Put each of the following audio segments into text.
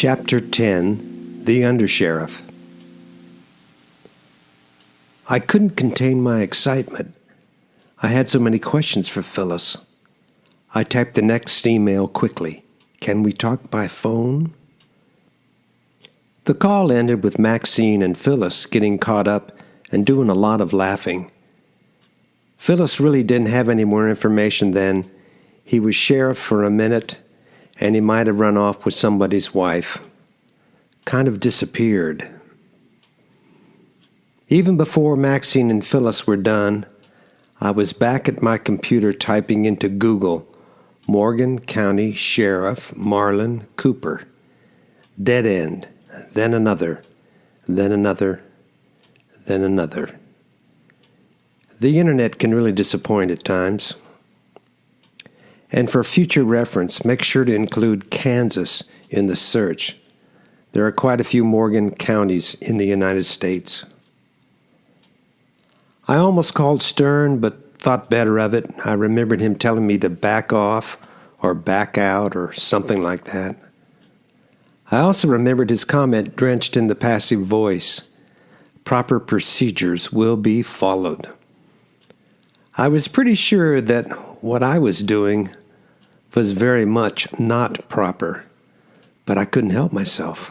Chapter 10, The Undersheriff. I couldn't contain my excitement. I had so many questions for Phyllis. I typed the next email quickly. Can we talk by phone? The call ended with Maxine and Phyllis getting caught up and doing a lot of laughing. Phyllis really didn't have any more information then. He was sheriff for a minute, and he might have run off with somebody's wife. Kind of disappeared. Even before Maxine and Phyllis were done, I was back at my computer typing into Google, Morgan County Sheriff Marlon Cooper. Dead end. Then another. Then another. Then another. The internet can really disappoint at times. And for future reference, make sure to include Kansas in the search. There are quite a few Morgan counties in the United States. I almost called Stern, but thought better of it. I remembered him telling me to back off or back out or something like that. I also remembered his comment drenched in the passive voice. Proper procedures will be followed. I was pretty sure that what I was doing was very much not proper, but I couldn't help myself.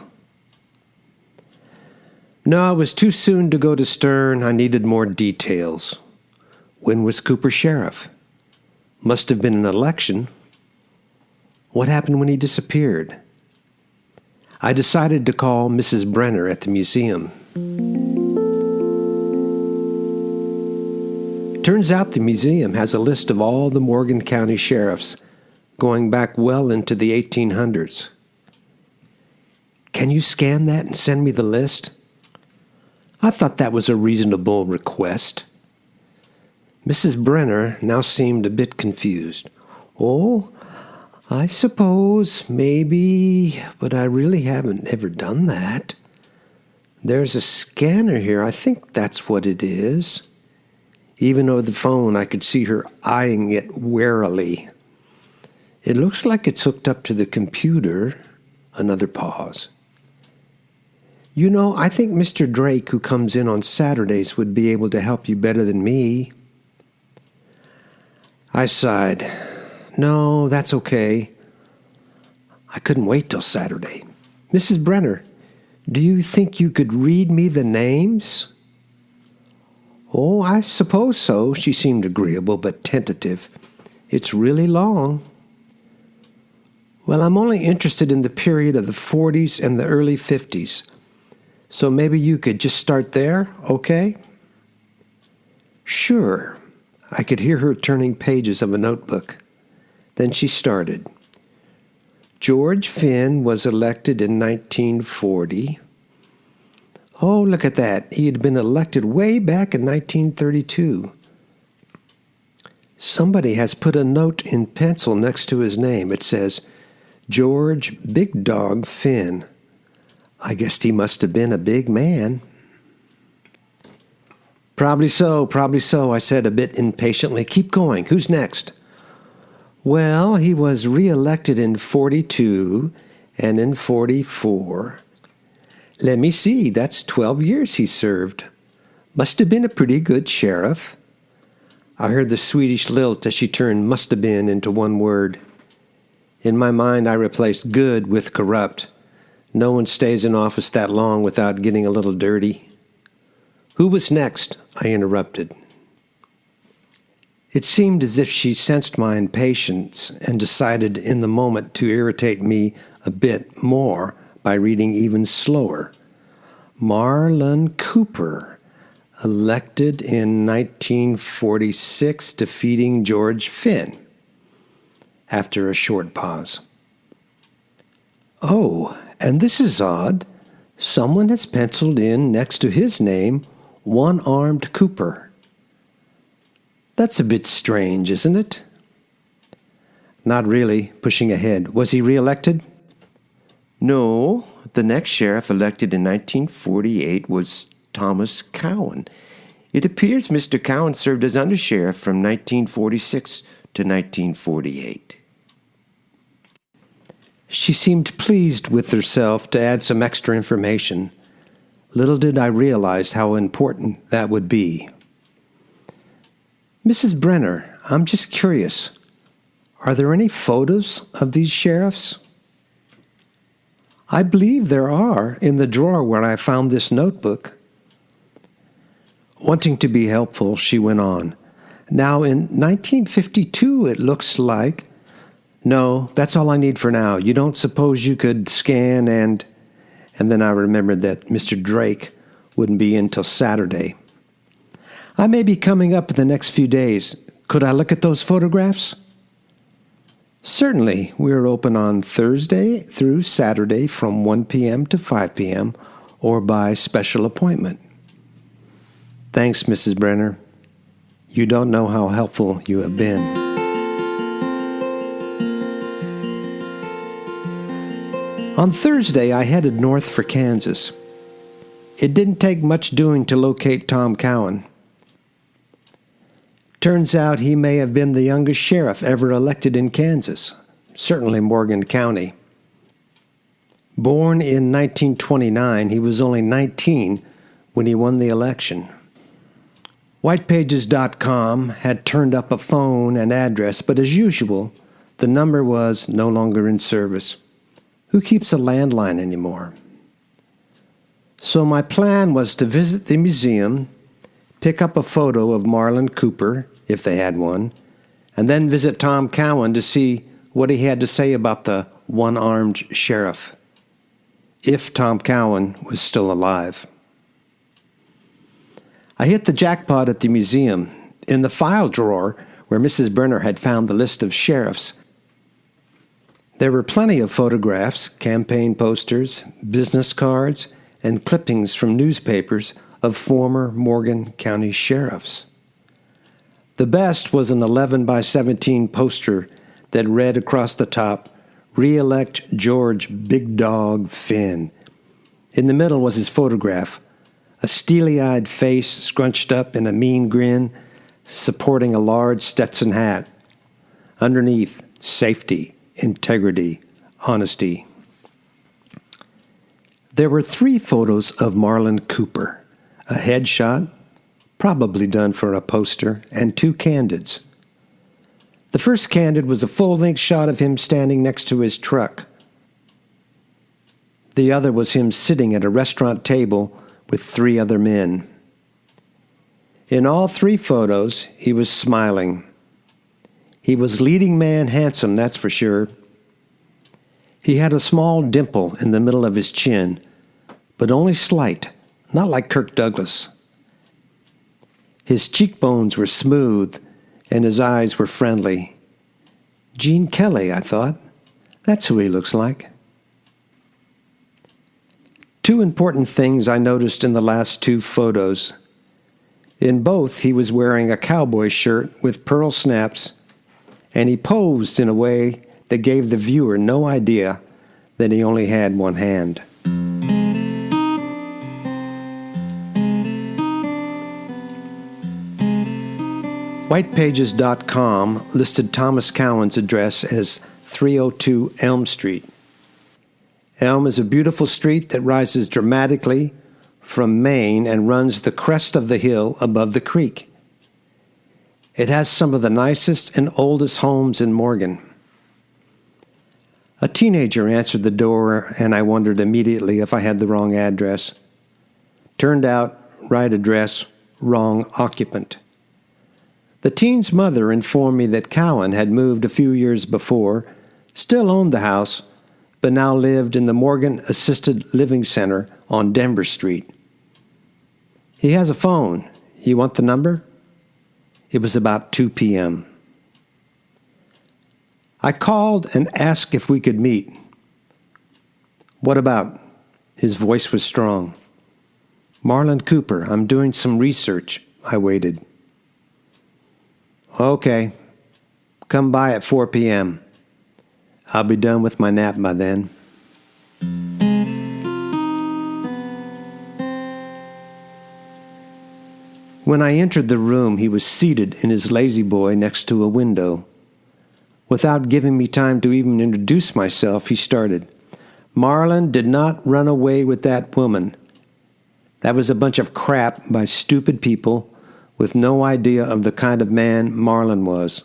No, it was too soon to go to Stern. I needed more details. When was Cooper sheriff? Must have been an election. What happened when he disappeared? I decided to call Mrs. Brenner at the museum. Turns out the museum has a list of all the Morgan County sheriffs going back well into the 1800s. Can you scan that and send me the list? I thought that was a reasonable request. Mrs. Brenner now seemed a bit confused. Oh, I suppose, maybe, but I really haven't ever done that. There's a scanner here. I think that's what it is. Even over the phone, I could see her eyeing it warily. It looks like it's hooked up to the computer. Another pause. You know, I think Mr. Drake, who comes in on Saturdays, would be able to help you better than me. I sighed. No, that's okay. I couldn't wait till Saturday. Mrs. Brenner, do you think you could read me the names? Oh, I suppose so. She seemed agreeable but tentative. It's really long. Well, I'm only interested in the period of the 40s and the early 50s. So maybe you could just start there, okay? Sure. I could hear her turning pages of a notebook. Then she started. George Finn was elected in 1940. Oh, look at that. He had been elected way back in 1932. Somebody has put a note in pencil next to his name. It says, George Big Dog Finn. I guess he must have been a big man. Probably so, I said a bit impatiently. Keep going. Who's next? Well, he was re-elected in 42 and in 44. Let me see, that's 12 years he served. Must have been a pretty good sheriff. I heard the Swedish lilt as she turned must have been into one word. In my mind, I replaced good with corrupt. No one stays in office that long without getting a little dirty. Who was next? I interrupted. It seemed as if she sensed my impatience and decided in the moment to irritate me a bit more by reading even slower. Marlon Cooper, elected in 1946, defeating George Finn. After a short pause. Oh, and this is odd. Someone has penciled in next to his name, One-Armed Cooper. That's a bit strange, isn't it? Not really. Pushing ahead. Was he re-elected? No. The next sheriff elected in 1948 was Thomas Cowan. It appears Mr. Cowan served as undersheriff from 1946 to 1948. She seemed pleased with herself to add some extra information. Little did I realize how important that would be. Mrs. Brenner, I'm just curious. Are there any photos of these sheriffs? I believe there are in the drawer where I found this notebook. Wanting to be helpful, she went on. Now, in 1952, it looks like... No, that's all I need for now. You don't suppose you could scan and then I remembered that Mr. Drake wouldn't be in till Saturday. I may be coming up in the next few days. Could I look at those photographs? Certainly. We are open on Thursday through Saturday from 1 p.m. to 5 p.m. or by special appointment. Thanks, Mrs. Brenner. You don't know how helpful you have been. On Thursday, I headed north for Kansas. It didn't take much doing to locate Tom Cowan. Turns out he may have been the youngest sheriff ever elected in Kansas, certainly Morgan County. Born in 1929, he was only 19 when he won the election. Whitepages.com had turned up a phone and address, but as usual, the number was no longer in service. Who keeps a landline anymore? So my plan was to visit the museum, pick up a photo of Marlin Cooper, if they had one, and then visit Tom Cowan to see what he had to say about the one-armed sheriff, if Tom Cowan was still alive. I hit the jackpot at the museum. In the file drawer where Mrs. Brenner had found the list of sheriffs, there were plenty of photographs, campaign posters, business cards, and clippings from newspapers of former Morgan County sheriffs. The best was an 11 by 17 poster that read across the top, "Re-elect George Big Dog Finn." In the middle was his photograph, a steely-eyed face scrunched up in a mean grin, supporting a large Stetson hat. Underneath, safety, integrity, honesty. There were 3 photos of Marlin Cooper, a headshot, probably done for a poster, and 2 candids. The first candid was a full-length shot of him standing next to his truck. The other was him sitting at a restaurant table with 3 other men. In all 3 photos, he was smiling. He was leading man handsome, that's for sure. He had a small dimple in the middle of his chin, but only slight, not like Kirk Douglas. His cheekbones were smooth, and his eyes were friendly. Gene Kelly, I thought. That's who he looks like. 2 important things I noticed in the last 2 photos. In both, he was wearing a cowboy shirt with pearl snaps, and he posed in a way that gave the viewer no idea that he only had one hand. Whitepages.com listed Thomas Cowan's address as 302 Elm Street. Elm is a beautiful street that rises dramatically from Maine and runs the crest of the hill above the creek. It has some of the nicest and oldest homes in Morgan. A teenager answered the door, and I wondered immediately if I had the wrong address. Turned out, right address, wrong occupant. The teen's mother informed me that Cowan had moved a few years before, still owned the house, but now lived in the Morgan Assisted Living Center on Denver Street. He has a phone. You want the number? It was about 2 p.m. I called and asked if we could meet. What about? His voice was strong. Marlin Cooper, I'm doing some research. I waited. Okay. Come by at 4 p.m. I'll be done with my nap by then. When I entered the room, he was seated in his lazy boy next to a window. Without giving me time to even introduce myself, he started, "Marlin did not run away with that woman. That was a bunch of crap by stupid people with no idea of the kind of man Marlin was.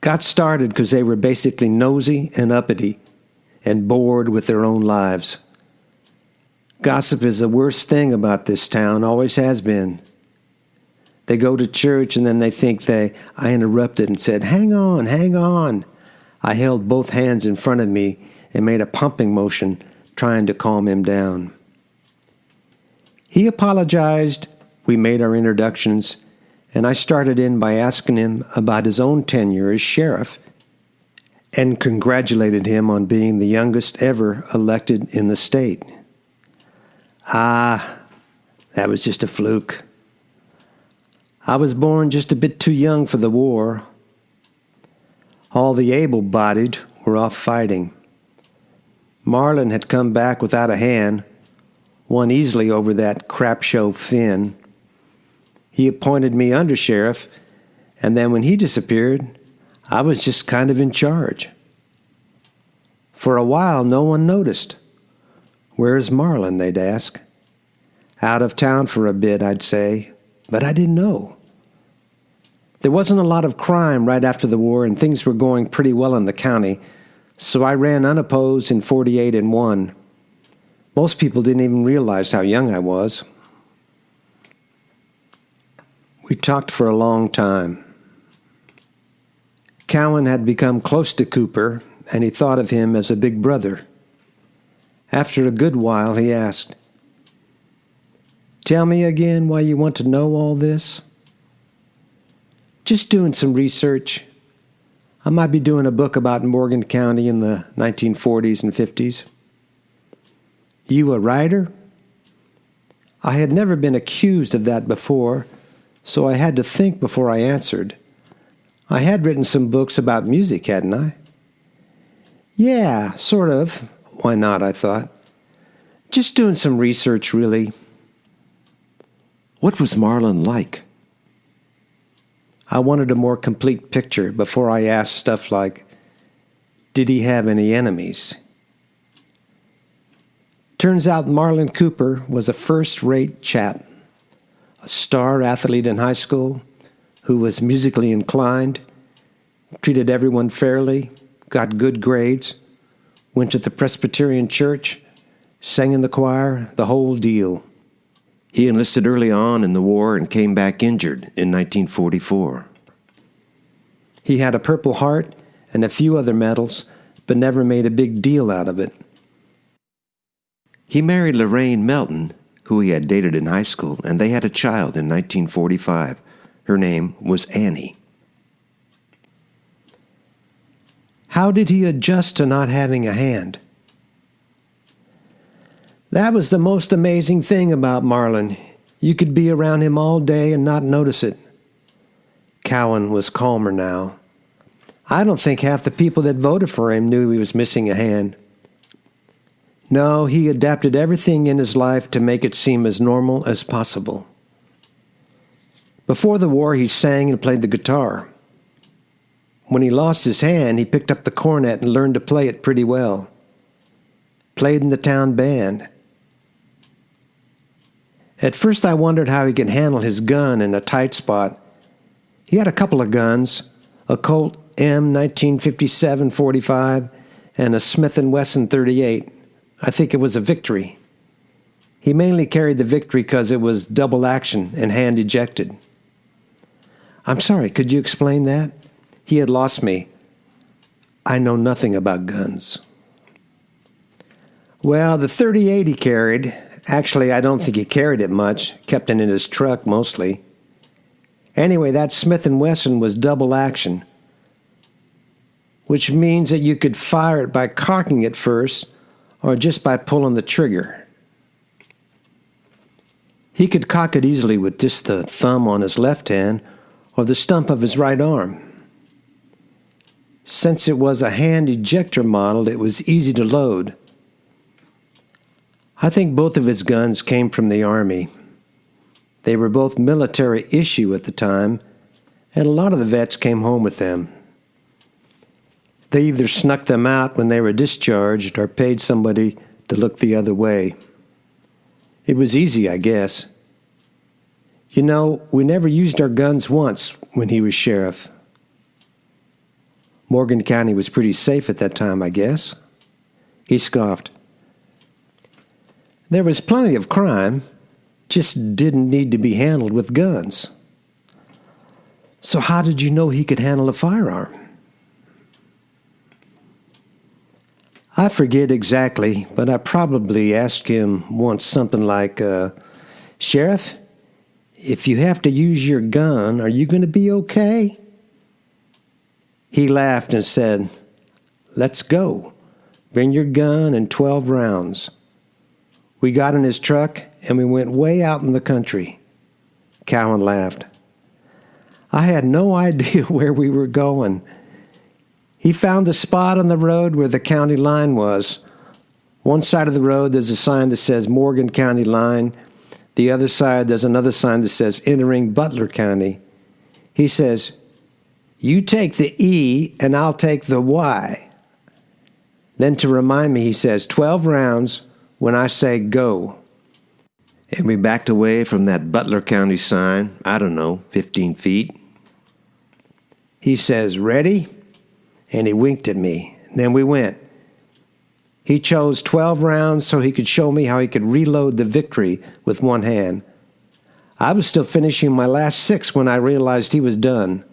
Got started because they were basically nosy and uppity and bored with their own lives. Gossip is the worst thing about this town, always has been. They go to church and then they think I interrupted and said, 'Hang on, hang on.' I held both hands in front of me and made a pumping motion, trying to calm him down. He apologized, we made our introductions, and I started in by asking him about his own tenure as sheriff and congratulated him on being the youngest ever elected in the state. That was just a fluke. I was born just a bit too young for the war. All the able-bodied were off fighting. Marlin had come back without a hand, won easily over that crap show Finn. He appointed me undersheriff, and then when he disappeared, I was just kind of in charge. For a while, no one noticed. 'Where's Marlin?' they'd ask. 'Out of town for a bit,' I'd say, but I didn't know. There wasn't a lot of crime right after the war, and things were going pretty well in the county, so I ran unopposed in 48 and won. Most people didn't even realize how young I was. We talked for a long time. Cowan had become close to Cooper, and he thought of him as a big brother. After a good while, he asked, "Tell me again why you want to know all this?" "Just doing some research. I might be doing a book about Morgan County in the 1940s and 50s. "You a writer?" I had never been accused of that before, so I had to think before I answered. I had written some books about music, hadn't I? "Yeah, sort of. Why not?" I thought. "Just doing some research, really." What was Marlin like? I wanted a more complete picture before I asked stuff like, did he have any enemies? Turns out Marlin Cooper was a first-rate chap, a star athlete in high school who was musically inclined, treated everyone fairly, got good grades, went to the Presbyterian church, sang in the choir, the whole deal. He enlisted early on in the war and came back injured in 1944. He had a Purple Heart and a few other medals, but never made a big deal out of it. He married Lorraine Melton, who he had dated in high school, and they had a child in 1945. Her name was Annie. How did he adjust to not having a hand? That was the most amazing thing about Marlin. You could be around him all day and not notice it. Cowan was calmer now. I don't think half the people that voted for him knew he was missing a hand. No, he adapted everything in his life to make it seem as normal as possible. Before the war, he sang and played the guitar. When he lost his hand, he picked up the cornet and learned to play it pretty well. Played in the town band. At first, I wondered how he could handle his gun in a tight spot. He had a couple of guns, a Colt M 1957-45 and a Smith & Wesson .38. I think it was a Victory. He mainly carried the Victory because it was double action and hand ejected. I'm sorry, could you explain that? He had lost me. I know nothing about guns. Well, the .38 he carried, actually I don't think he carried it much, kept it in his truck mostly. Anyway, that Smith & Wesson was double action, which means that you could fire it by cocking it first or just by pulling the trigger. He could cock it easily with just the thumb on his left hand or the stump of his right arm. Since it was a hand ejector model, it was easy to load. I think both of his guns came from the Army. They were both military issue at the time, and a lot of the vets came home with them. They either snuck them out when they were discharged or paid somebody to look the other way. It was easy, I guess. You know, we never used our guns once when he was sheriff. Morgan County was pretty safe at that time, I guess. He scoffed. There was plenty of crime, just didn't need to be handled with guns. So how did you know he could handle a firearm? I forget exactly, but I probably asked him once something like, Sheriff, if you have to use your gun, are you going to be okay? He laughed and said, Let's go. Bring your gun and 12 rounds. We got in his truck and we went way out in the country. Cowan laughed. I had no idea where we were going. He found the spot on the road where the county line was. One side of the road, there's a sign that says Morgan County Line. The other side, there's another sign that says Entering Butler County. He says, You take the E and I'll take the Y. Then to remind me, he says, 12 rounds when I say go. And we backed away from that Butler County sign, 15 feet. He says, Ready? And he winked at me. Then we went. He chose 12 rounds so he could show me how he could reload the Victory with one hand. I was still finishing my last 6 when I realized he was done.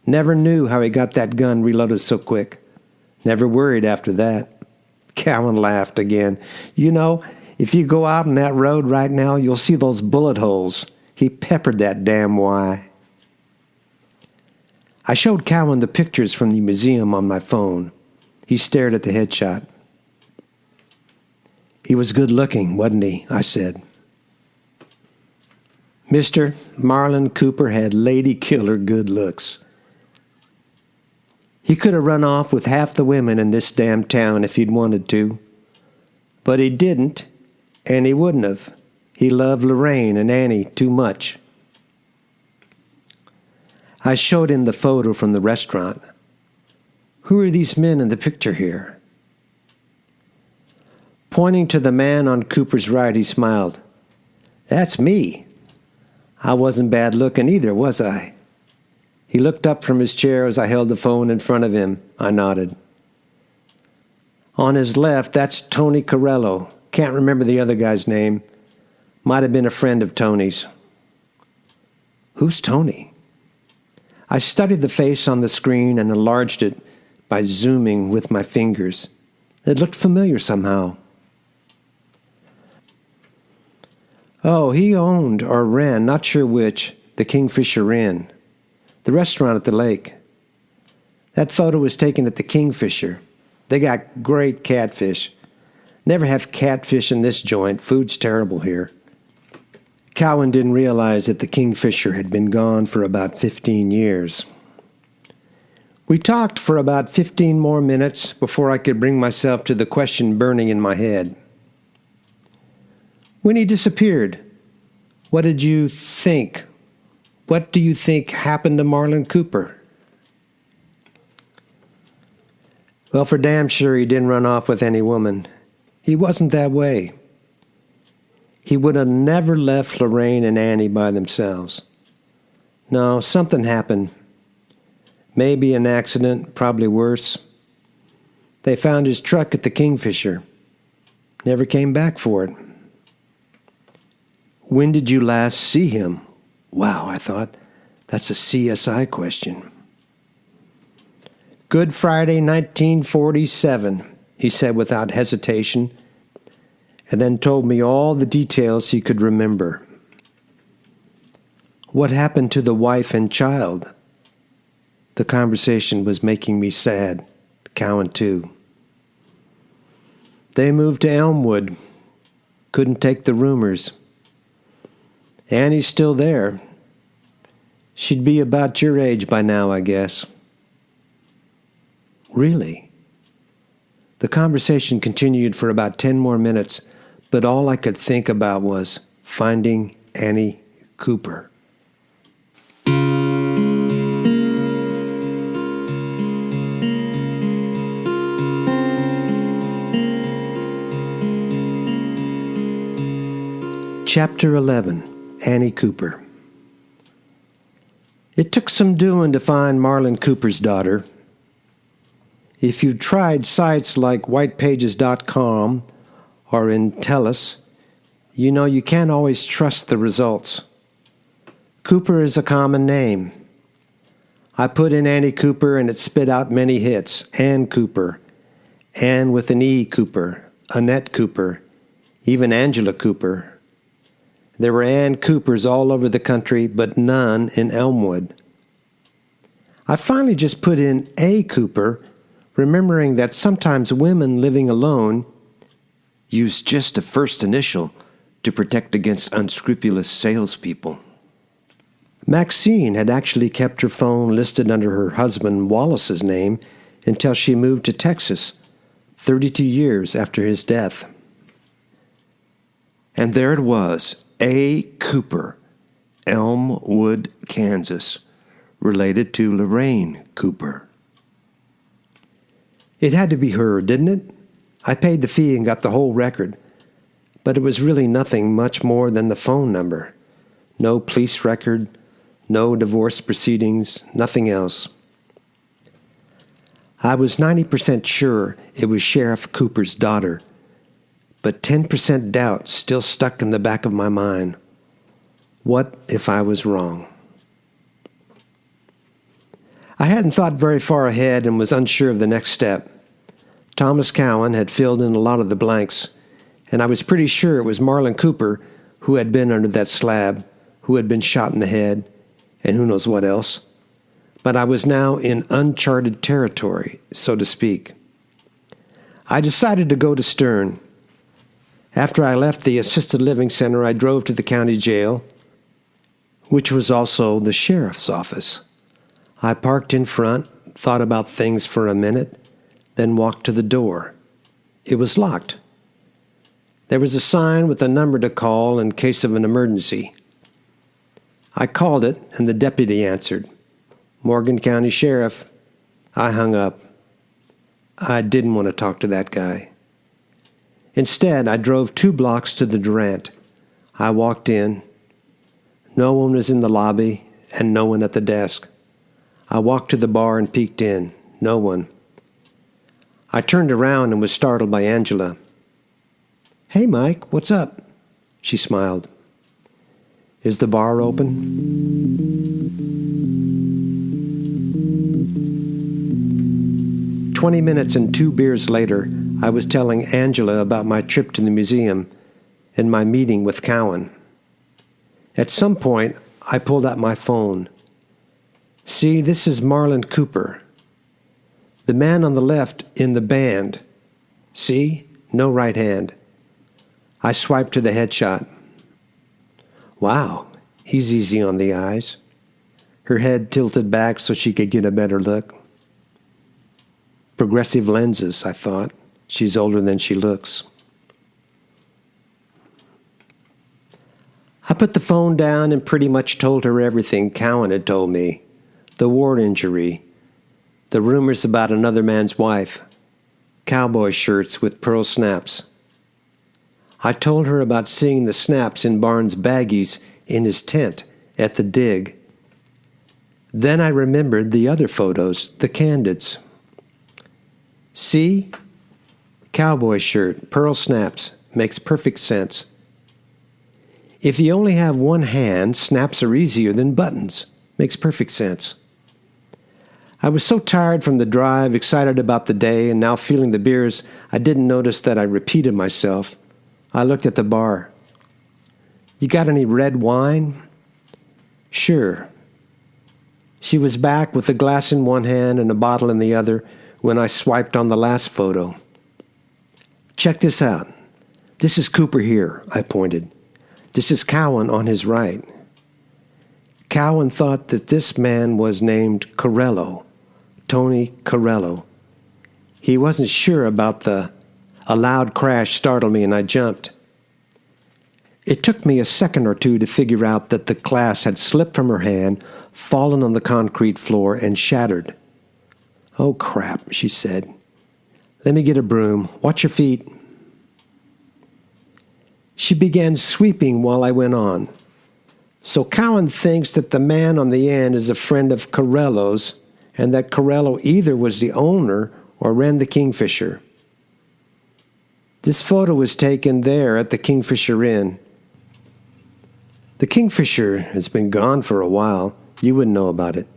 Never knew how he got that gun reloaded so quick. Never worried after that. Cowan laughed again. You know, if you go out on that road right now, you'll see those bullet holes. He peppered that damn Y. I showed Cowan the pictures from the museum on my phone. He stared at the headshot. He was good looking, wasn't he? I said. Mr. Marlon Cooper had lady killer good looks. He could have run off with half the women in this damn town if he'd wanted to. But he didn't, and he wouldn't have. He loved Lorraine and Annie too much. I showed him the photo from the restaurant. Who are these men in the picture here? Pointing to the man on Cooper's right, he smiled. That's me. I wasn't bad looking either, was I? He looked up from his chair as I held the phone in front of him. I nodded. On his left, that's Tony Corello. Can't remember the other guy's name. Might have been a friend of Tony's. Who's Tony? I studied the face on the screen and enlarged it by zooming with my fingers. It looked familiar somehow. Oh, he owned or ran, not sure which, the Kingfisher Inn, the restaurant at the lake. That photo was taken at the Kingfisher. They got great catfish. Never have catfish in this joint. Food's terrible here. Cowan didn't realize that the Kingfisher had been gone for about 15 years. We talked for about 15 more minutes before I could bring myself to the question burning in my head. When he disappeared, what did you think? What do you think happened to Marlon Cooper? Well, for damn sure he didn't run off with any woman. He wasn't that way. He would have never left Lorraine and Annie by themselves. No, something happened. Maybe an accident, probably worse. They found his truck at the Kingfisher. Never came back for it. When did you last see him? Wow, I thought, that's a CSI question. Good Friday, 1947, he said without hesitation, and then told me all the details he could remember. What happened to the wife and child? The conversation was making me sad. Cowan, too. They moved to Elmwood. Couldn't take the rumors. Annie's still there. She'd be about your age by now, I guess. Really? The conversation continued for about 10 more minutes, but all I could think about was finding Annie Cooper. Chapter 11, Annie Cooper. It took some doing to find Marlon Cooper's daughter. If you've tried sites like whitepages.com or Intellus, you know you can't always trust the results. Cooper is a common name. I put in Annie Cooper and it spit out many hits. Ann Cooper, Ann with an E Cooper, Annette Cooper, even Angela Cooper. There were Ann Coopers all over the country, but none in Elmwood. I finally just put in A Cooper, remembering that sometimes women living alone use just a first initial to protect against unscrupulous salespeople. Maxine had actually kept her phone listed under her husband Wallace's name until she moved to Texas, 32 years after his death. And there it was, A. Cooper, Elmwood, Kansas, related to Lorraine Cooper. It had to be her, didn't it? I paid the fee and got the whole record, but it was really nothing much more than the phone number. No police record, no divorce proceedings, nothing else. I was 90% sure it was Sheriff Cooper's daughter, but 10% doubt still stuck in the back of my mind. What if I was wrong? I hadn't thought very far ahead and was unsure of the next step. Thomas Cowan had filled in a lot of the blanks, and I was pretty sure it was Marlon Cooper who had been under that slab, who had been shot in the head, and who knows what else. But I was now in uncharted territory, so to speak. I decided to go to Stern. After I left the assisted living center, I drove to the county jail, which was also the sheriff's office. I parked in front, thought about things for a minute, then walked to the door. It was locked. There was a sign with a number to call in case of an emergency. I called it, and the deputy answered. Morgan County Sheriff. I hung up. I didn't want to talk to that guy. Instead, I drove 2 blocks to the Durant. I walked in. No one was in the lobby, and no one at the desk. I walked to the bar and peeked in. No one. I turned around and was startled by Angela. Hey, Mike, what's up? She smiled. Is the bar open? 20 minutes and 2 beers later, I was telling Angela about my trip to the museum and my meeting with Cowan. At some point, I pulled out my phone. See, this is Marlon Cooper. The man on the left in the band. See? No right hand. I swiped to the headshot. Wow, he's easy on the eyes. Her head tilted back so she could get a better look. Progressive lenses, I thought. She's older than she looks. I put the phone down and pretty much told her everything Cowan had told me. The war injury, the rumors about another man's wife, cowboy shirts with pearl snaps. I told her about seeing the snaps in Barnes' baggies in his tent at the dig. Then I remembered the other photos, the candids. See? Cowboy shirt, pearl snaps, makes perfect sense. If you only have one hand, snaps are easier than buttons. Makes perfect sense. I was so tired from the drive, excited about the day, and now feeling the beers, I didn't notice that I repeated myself. I looked at the bar. You got any red wine? Sure. She was back with a glass in one hand and a bottle in the other when I swiped on the last photo. Check this out. This is Cooper here, I pointed. This is Cowan on his right. Cowan thought that this man was named Corello, Tony Corello. He wasn't sure about a loud crash startled me and I jumped. It took me a second or two to figure out that the glass had slipped from her hand, fallen on the concrete floor, and shattered. Oh, crap, she said. Let me get a broom. Watch your feet. She began sweeping while I went on. So Cowan thinks that the man on the end is a friend of Corello's, and that Corello either was the owner or ran the Kingfisher. This photo was taken there at the Kingfisher Inn. The Kingfisher has been gone for a while. You wouldn't know about it.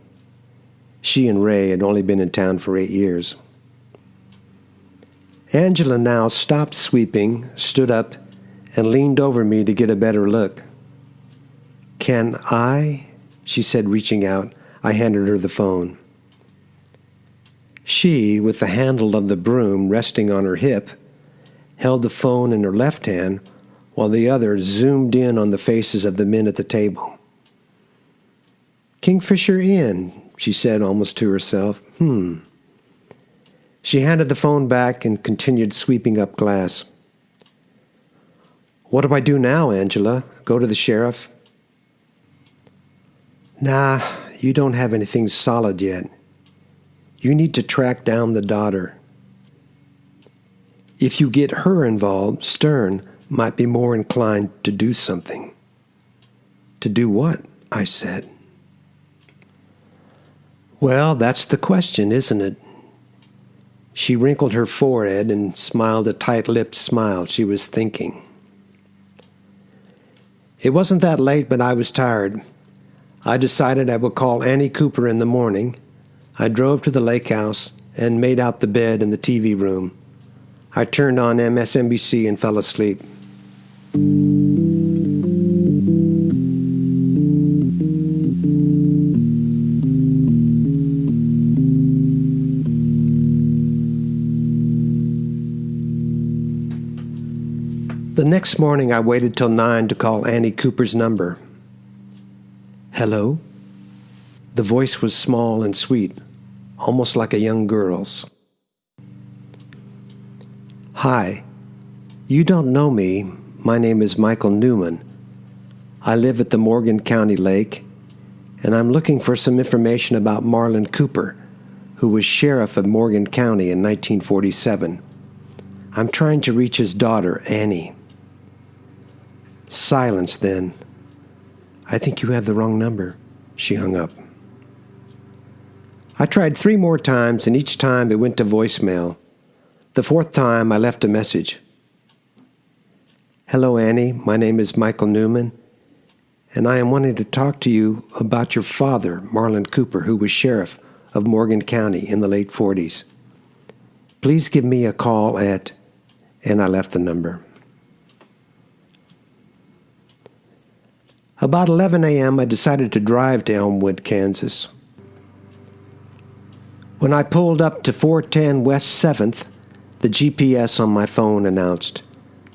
She and Ray had only been in town for 8 years. Angela now stopped sweeping, stood up, and leaned over me to get a better look. "Can I?" she said, reaching out. I handed her the phone. She, with the handle of the broom resting on her hip, held the phone in her left hand while the other zoomed in on the faces of the men at the table. "Kingfisher Inn," she said almost to herself. She handed the phone back and continued sweeping up glass. "What do I do now, Angela? Go to the sheriff?" "Nah, you don't have anything solid yet. You need to track down the daughter. If you get her involved, Stern might be more inclined to do something." "To do what?" I said. "Well, that's the question, isn't it?" She wrinkled her forehead and smiled a tight-lipped smile. She was thinking. It wasn't that late, but I was tired. I decided I would call Annie Cooper in the morning. I drove to the lake house and made out the bed in the TV room. I turned on MSNBC and fell asleep. The next morning, I waited till 9 to call Annie Cooper's number. "Hello?" The voice was small and sweet, almost like a young girl's. "Hi. You don't know me. My name is Michael Newman. I live at the Morgan County Lake, and I'm looking for some information about Marlin Cooper, who was sheriff of Morgan County in 1947. I'm trying to reach his daughter, Annie." Silence then. "I think you have the wrong number." She hung up. I tried 3 more times, and each time it went to voicemail. The 4th time, I left a message. "Hello, Annie. My name is Michael Newman, and I am wanting to talk to you about your father, Marlin Cooper, who was sheriff of Morgan County in the late 40s. Please give me a call at..." And I left the number. About 11 a.m., I decided to drive to Elmwood, Kansas. When I pulled up to 410 West 7th, the GPS on my phone announced,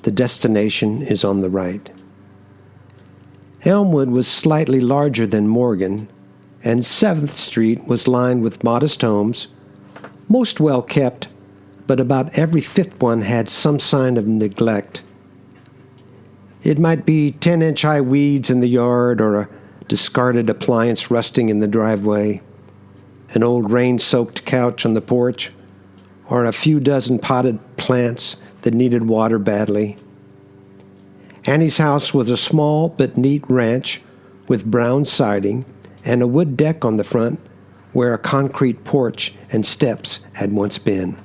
"The destination is on the right." Elmwood was slightly larger than Morgan, and 7th Street was lined with modest homes, most well kept, but about every 5th one had some sign of neglect. It might be 10-inch-high weeds in the yard, or a discarded appliance rusting in the driveway, an old rain-soaked couch on the porch, or a few dozen potted plants that needed water badly. Annie's house was a small but neat ranch with brown siding and a wood deck on the front where a concrete porch and steps had once been.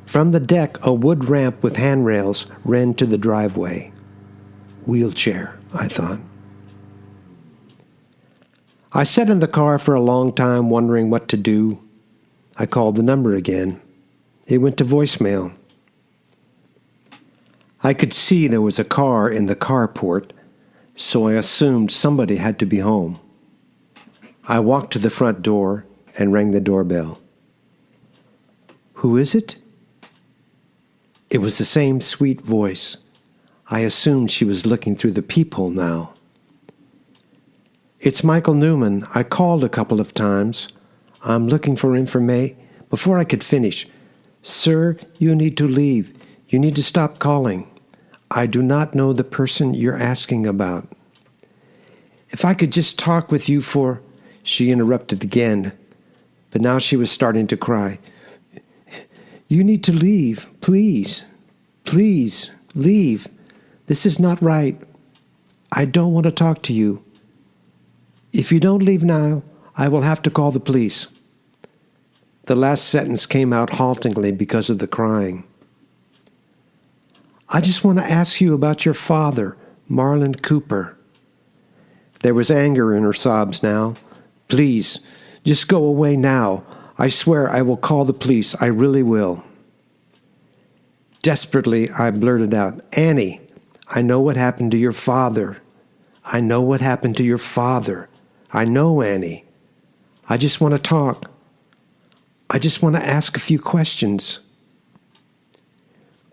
From the deck, a wood ramp with handrails ran to the driveway. Wheelchair, I thought. I sat in the car for a long time wondering what to do. I called the number again. It went to voicemail. I could see there was a car in the carport, so I assumed somebody had to be home. I walked to the front door and rang the doorbell. "Who is it?" It was the same sweet voice. I assumed she was looking through the peephole now. "It's Michael Newman. I called a couple of times. I'm looking for information." Before I could finish, "Sir, you need to leave. You need to stop calling. I do not know the person you're asking about." "If I could just talk with you for..." She interrupted again, but now she was starting to cry. "You need to leave. Please. Please, leave. This is not right. I don't want to talk to you. If you don't leave now, I will have to call the police." The last sentence came out haltingly because of the crying. "I just want to ask you about your father, Marlon Cooper." There was anger in her sobs now. "Please, just go away now. I swear I will call the police. I really will." Desperately, I blurted out, "Annie, I know what happened to your father. I know what happened to your father. I know, Annie. I just want to talk. I just want to ask a few questions."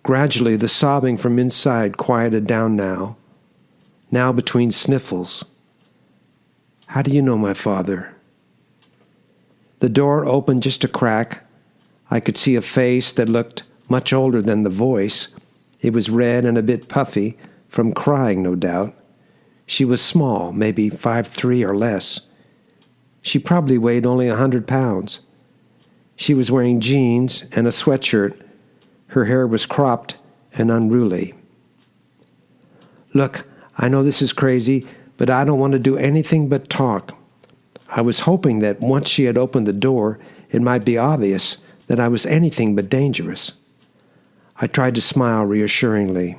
Gradually, the sobbing from inside quieted down now between sniffles. "How do you know my father?" The door opened just a crack. I could see a face that looked much older than the voice. It was red and a bit puffy, from crying, no doubt. She was small, maybe 5'3" or less. She probably weighed only 100 pounds. She was wearing jeans and a sweatshirt. Her hair was cropped and unruly. "Look, I know this is crazy, but I don't want to do anything but talk." I was hoping that once she had opened the door, it might be obvious that I was anything but dangerous. I tried to smile reassuringly.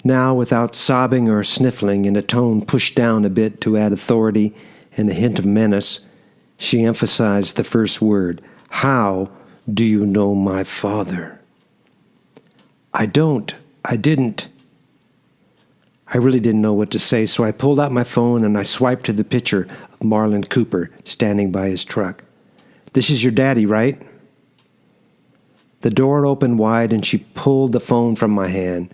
Now, without sobbing or sniffling, in a tone pushed down a bit to add authority and a hint of menace, she emphasized the first word. "How do you know my father?" I didn't. I really didn't know what to say, so I pulled out my phone and I swiped to the picture of Marlon Cooper standing by his truck. "This is your daddy, right?" The door opened wide and she pulled the phone from my hand.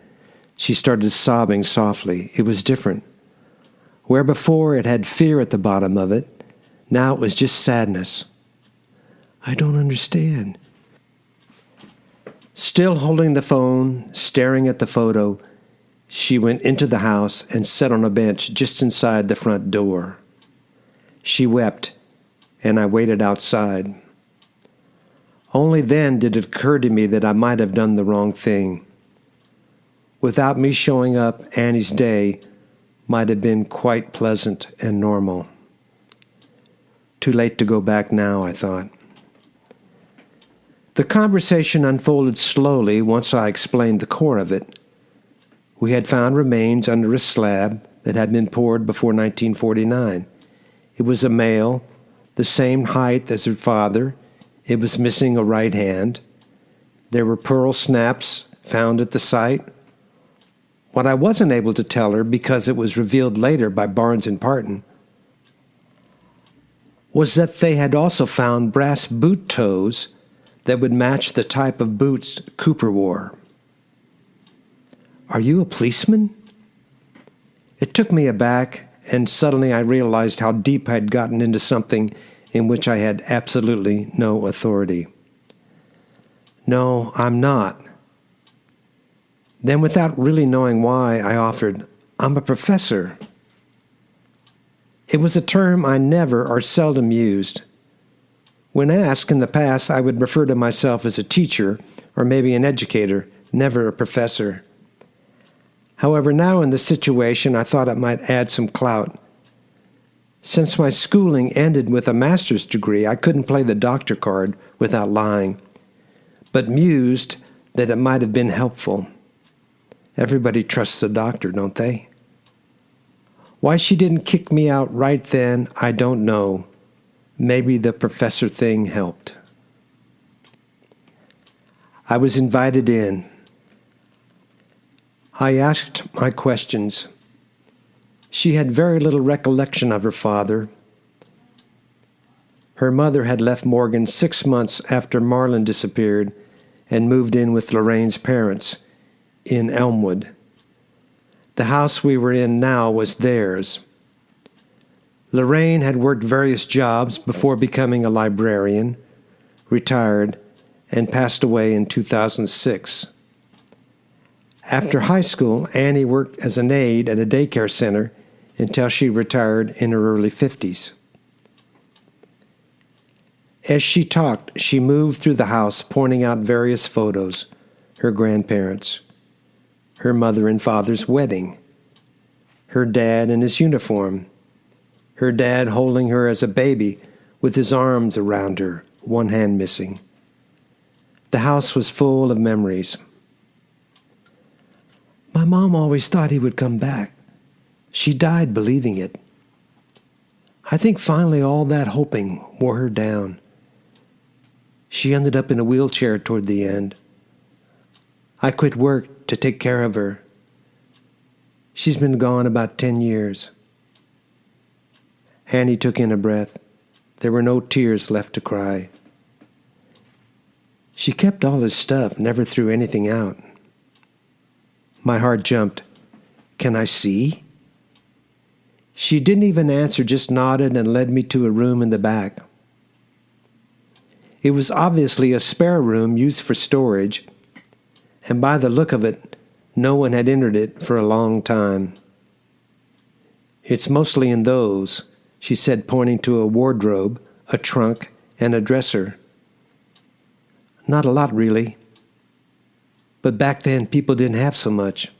She started sobbing softly. It was different. Where before it had fear at the bottom of it, now it was just sadness. "I don't understand." Still holding the phone, staring at the photo, she went into the house and sat on a bench just inside the front door. She wept, and I waited outside. Only then did it occur to me that I might have done the wrong thing. Without me showing up, Annie's day might have been quite pleasant and normal. Too late to go back now, I thought. The conversation unfolded slowly once I explained the core of it. We had found remains under a slab that had been poured before 1949. It was a male, the same height as her father. It was missing a right hand. There were pearl snaps found at the site. What I wasn't able to tell her, because it was revealed later by Barnes and Parton, was that they had also found brass boot toes that would match the type of boots Cooper wore. "Are you a policeman?" It took me aback, and suddenly I realized how deep I had gotten into something in which I had absolutely no authority. "No, I'm not." Then, without really knowing why, I offered, "I'm a professor." It was a term I never or seldom used. When asked in the past, I would refer to myself as a teacher or maybe an educator, never a professor. However, now in this situation, I thought it might add some clout. Since my schooling ended with a master's degree, I couldn't play the doctor card without lying, but mused that it might have been helpful. Everybody trusts a doctor, don't they? Why she didn't kick me out right then, I don't know. Maybe the professor thing helped. I was invited in. I asked my questions. She had very little recollection of her father. Her mother had left Morgan 6 months after Marlon disappeared and moved in with Lorraine's parents in Elmwood. The house we were in now was theirs. Lorraine had worked various jobs before becoming a librarian, retired, and passed away in 2006. After high school, Annie worked as an aide at a daycare center until she retired in her early 50s. As she talked, she moved through the house, pointing out various photos. her grandparents, her mother and father's wedding, her dad in his uniform, her dad holding her as a baby with his arms around her, one hand missing. The house was full of memories. My mom always thought he would come back. She died believing it. I think finally all that hoping wore her down. She ended up in a wheelchair toward the end. I quit work to take care of her. She's been gone about 10 years. Annie took in a breath. There were no tears left to cry. She kept all his stuff, never threw anything out. My heart jumped. Can I see? She didn't even answer, just nodded and led me to a room in the back. It was obviously a spare room used for storage, and by the look of it, no one had entered it for a long time. It's mostly in those, she said, pointing to a wardrobe, a trunk, and a dresser. Not a lot, really. But back then, people didn't have so much.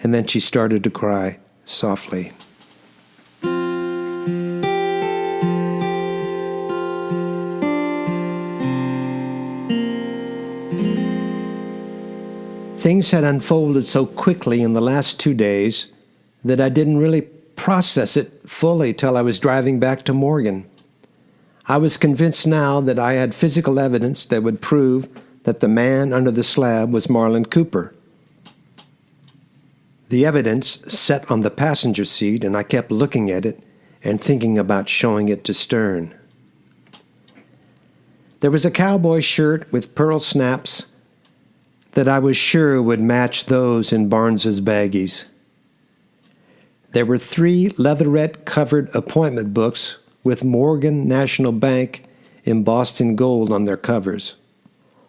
And then she started to cry softly. Things had unfolded so quickly in the last 2 days that I didn't really process it fully till I was driving back to Morgan. I was convinced now that I had physical evidence that would prove that the man under the slab was Marlin Cooper. The evidence sat on the passenger seat, and I kept looking at it and thinking about showing it to Stern. There was a cowboy shirt with pearl snaps that I was sure would match those in Barnes's baggies. There were 3 leatherette-covered appointment books with Morgan National Bank embossed in gold on their covers,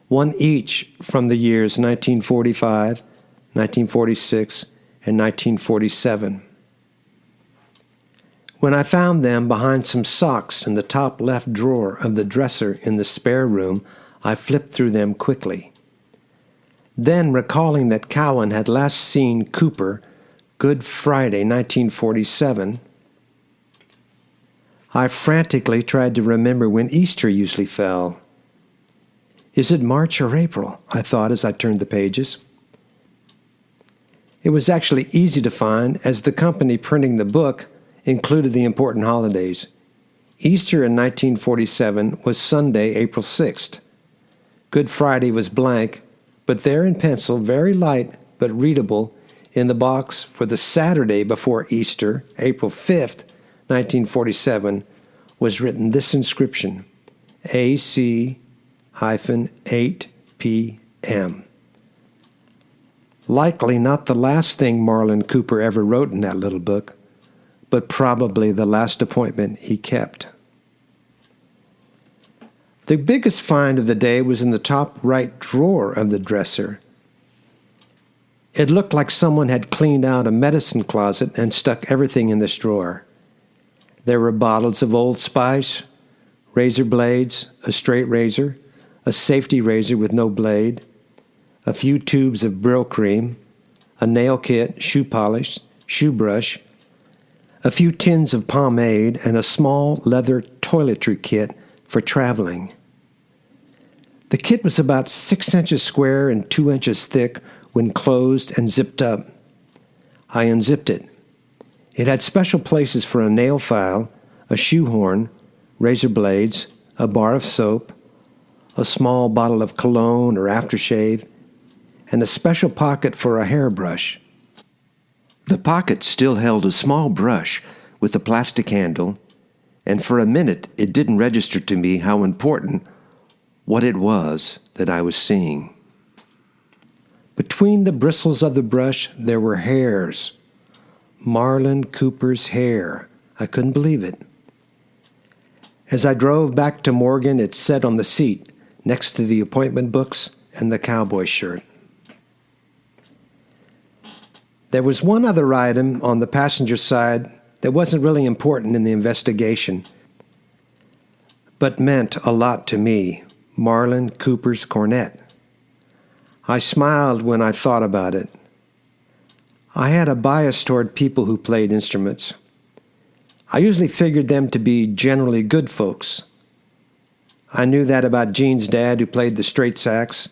one each from the years 1945, 1946, and 1947. When I found them behind some socks in the top left drawer of the dresser in the spare room, I flipped through them quickly. Then, recalling that Cowan had last seen Cooper Good Friday, 1947, I frantically tried to remember when Easter usually fell. Is it March or April? I thought as I turned the pages. It was actually easy to find, as the company printing the book included the important holidays. Easter in 1947 was Sunday, April 6th. Good Friday was blank, but there in pencil, very light but readable, in the box for the Saturday before Easter, April 5th, 1947, was written this inscription: AC-8 p.m. Likely not the last thing Marlin Cooper ever wrote in that little book, but probably the last appointment he kept. The biggest find of the day was in the top right drawer of the dresser. It looked like someone had cleaned out a medicine closet and stuck everything in this drawer. There were bottles of Old Spice, razor blades, a straight razor, a safety razor with no blade, a few tubes of Brill cream, a nail kit, shoe polish, shoe brush, a few tins of pomade, and a small leather toiletry kit for traveling. The kit was about 6 inches square and 2 inches thick when closed and zipped up. I unzipped it. It had special places for a nail file, a shoehorn, razor blades, a bar of soap, a small bottle of cologne or aftershave, and a special pocket for a hairbrush. The pocket still held a small brush with a plastic handle, and for a minute it didn't register to me how important what it was that I was seeing. Between the bristles of the brush there were hairs. Marlin Cooper's hair. I couldn't believe it. As I drove back to Morgan, it sat on the seat next to the appointment books and the cowboy shirt. There was one other item on the passenger side that wasn't really important in the investigation, but meant a lot to me: Marlin Cooper's cornet. I smiled when I thought about it. I had a bias toward people who played instruments. I usually figured them to be generally good folks. I knew that about Gene's dad, who played the straight sax,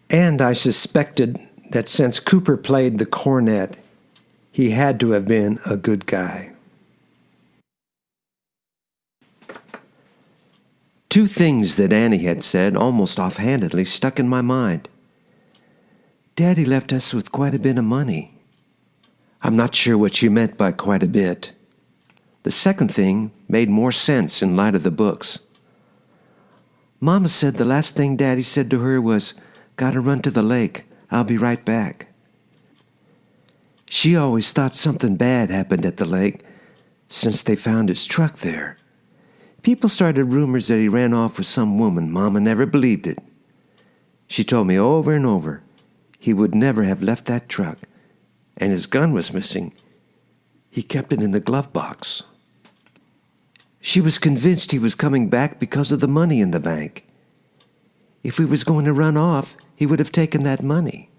and I suspected that since Cooper played the cornet, he had to have been a good guy. Two things that Annie had said almost offhandedly stuck in my mind. Daddy left us with quite a bit of money. I'm not sure what she meant by quite a bit. The second thing made more sense in light of the books. Mama said the last thing Daddy said to her was, "Gotta run to the lake. I'll be right back." She always thought something bad happened at the lake since they found his truck there. People started rumors that he ran off with some woman. Mama never believed it. She told me over and over he would never have left that truck, and his gun was missing. He kept it in the glove box. She was convinced he was coming back because of the money in the bank. If he was going to run off, he would have taken that money.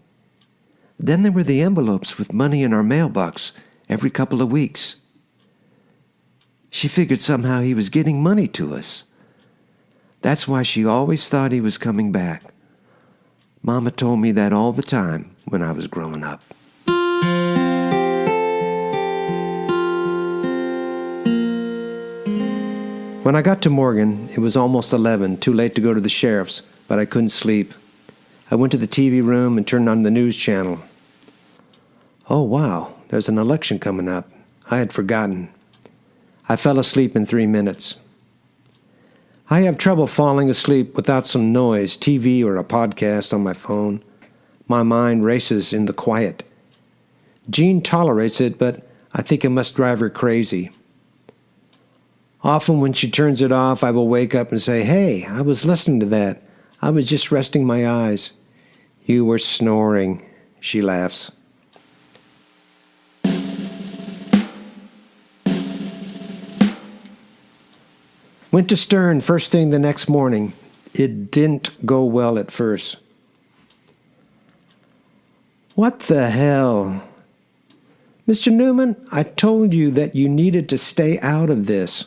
Then there were the envelopes with money in our mailbox every couple of weeks. She figured somehow he was getting money to us. That's why she always thought he was coming back. Mama told me that all the time when I was growing up. When I got to Morgan, it was almost 11, too late to go to the sheriff's, but I couldn't sleep. I went to the TV room and turned on the news channel. Oh, wow, there's an election coming up. I had forgotten. I fell asleep in 3 minutes. I have trouble falling asleep without some noise, TV or a podcast on my phone. My mind races in the quiet. Jean tolerates it, but I think it must drive her crazy. Often when she turns it off, I will wake up and say, "Hey, I was listening to that. I was just resting my eyes." "You were snoring," she laughs. Went to Stern first thing the next morning. It didn't go well at first. "What the hell? Mr. Newman, I told you that you needed to stay out of this.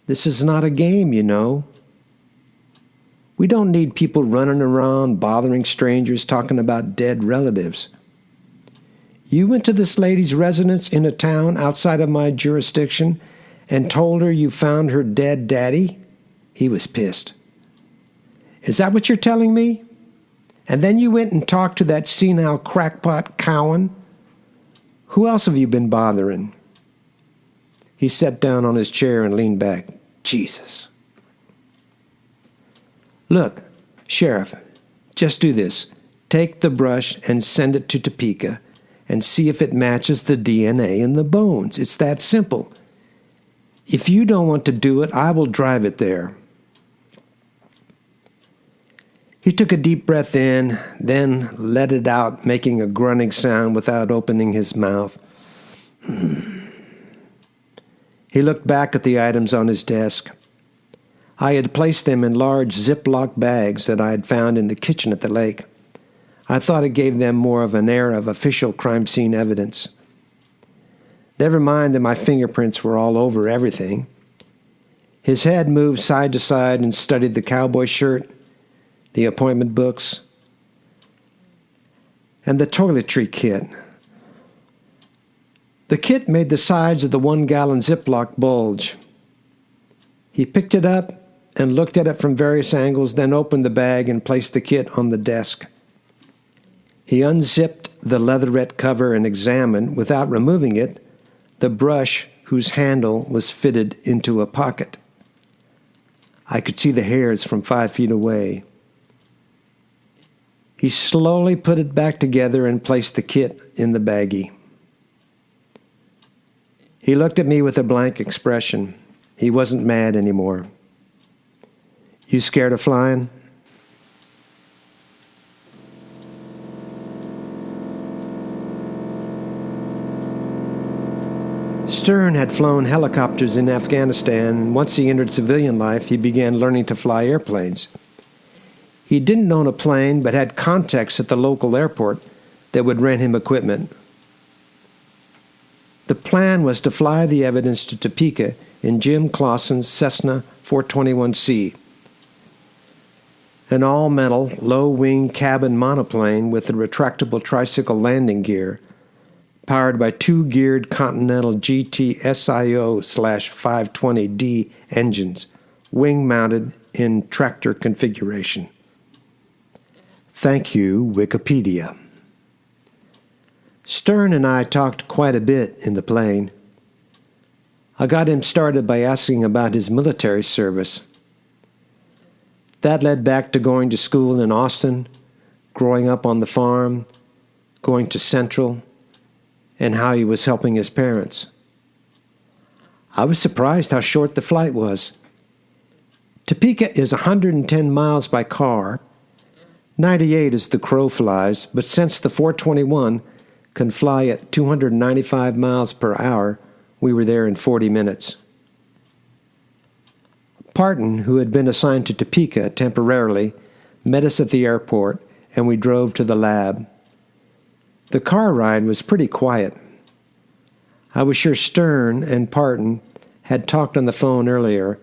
This is not a game, you know. We don't need people running around bothering strangers talking about dead relatives. You went to this lady's residence in a town outside of my jurisdiction and told her you found her dead daddy?" He was pissed. "Is that what you're telling me? And then you went and talked to that senile crackpot Cowan? Who else have you been bothering?" He sat down on his chair and leaned back. Jesus. "Look, Sheriff, just do this. Take the brush and send it to Topeka and see if it matches the DNA in the bones. It's that simple. If you don't want to do it, I will drive it there." He took a deep breath in, then let it out, making a grunting sound without opening his mouth. He looked back at the items on his desk. I had placed them in large Ziploc bags that I had found in the kitchen at the lake. I thought it gave them more of an air of official crime scene evidence. Never mind that my fingerprints were all over everything. His head moved side to side and studied the cowboy shirt, the appointment books, and the toiletry kit. The kit made the sides of the 1-gallon Ziploc bulge. He picked it up and looked at it from various angles, then opened the bag and placed the kit on the desk. He unzipped the leatherette cover and examined, without removing it, the brush whose handle was fitted into a pocket. I could see the hairs from 5 feet away. He slowly put it back together and placed the kit in the baggie. He looked at me with a blank expression. He wasn't mad anymore. "You scared of flying?" Stern had flown helicopters in Afghanistan, and once he entered civilian life, he began learning to fly airplanes. He didn't own a plane, but had contacts at the local airport that would rent him equipment. The plan was to fly the evidence to Topeka in Jim Clausen's Cessna 421C, an all-metal, low-wing cabin monoplane with a retractable tricycle landing gear, powered by two-geared Continental GT SIO/520D engines, wing-mounted in tractor configuration. Thank you, Wikipedia. Stern and I talked quite a bit in the plane. I got him started by asking about his military service. That led back to going to school in Austin, growing up on the farm, going to Central, and how he was helping his parents. I was surprised how short the flight was. Topeka is 110 miles by car, 98 as the crow flies, but since the 421 can fly at 295 miles per hour, we were there in 40 minutes. Parton, who had been assigned to Topeka temporarily, met us at the airport, and we drove to the lab. The car ride was pretty quiet. I was sure Stern and Parton had talked on the phone earlier,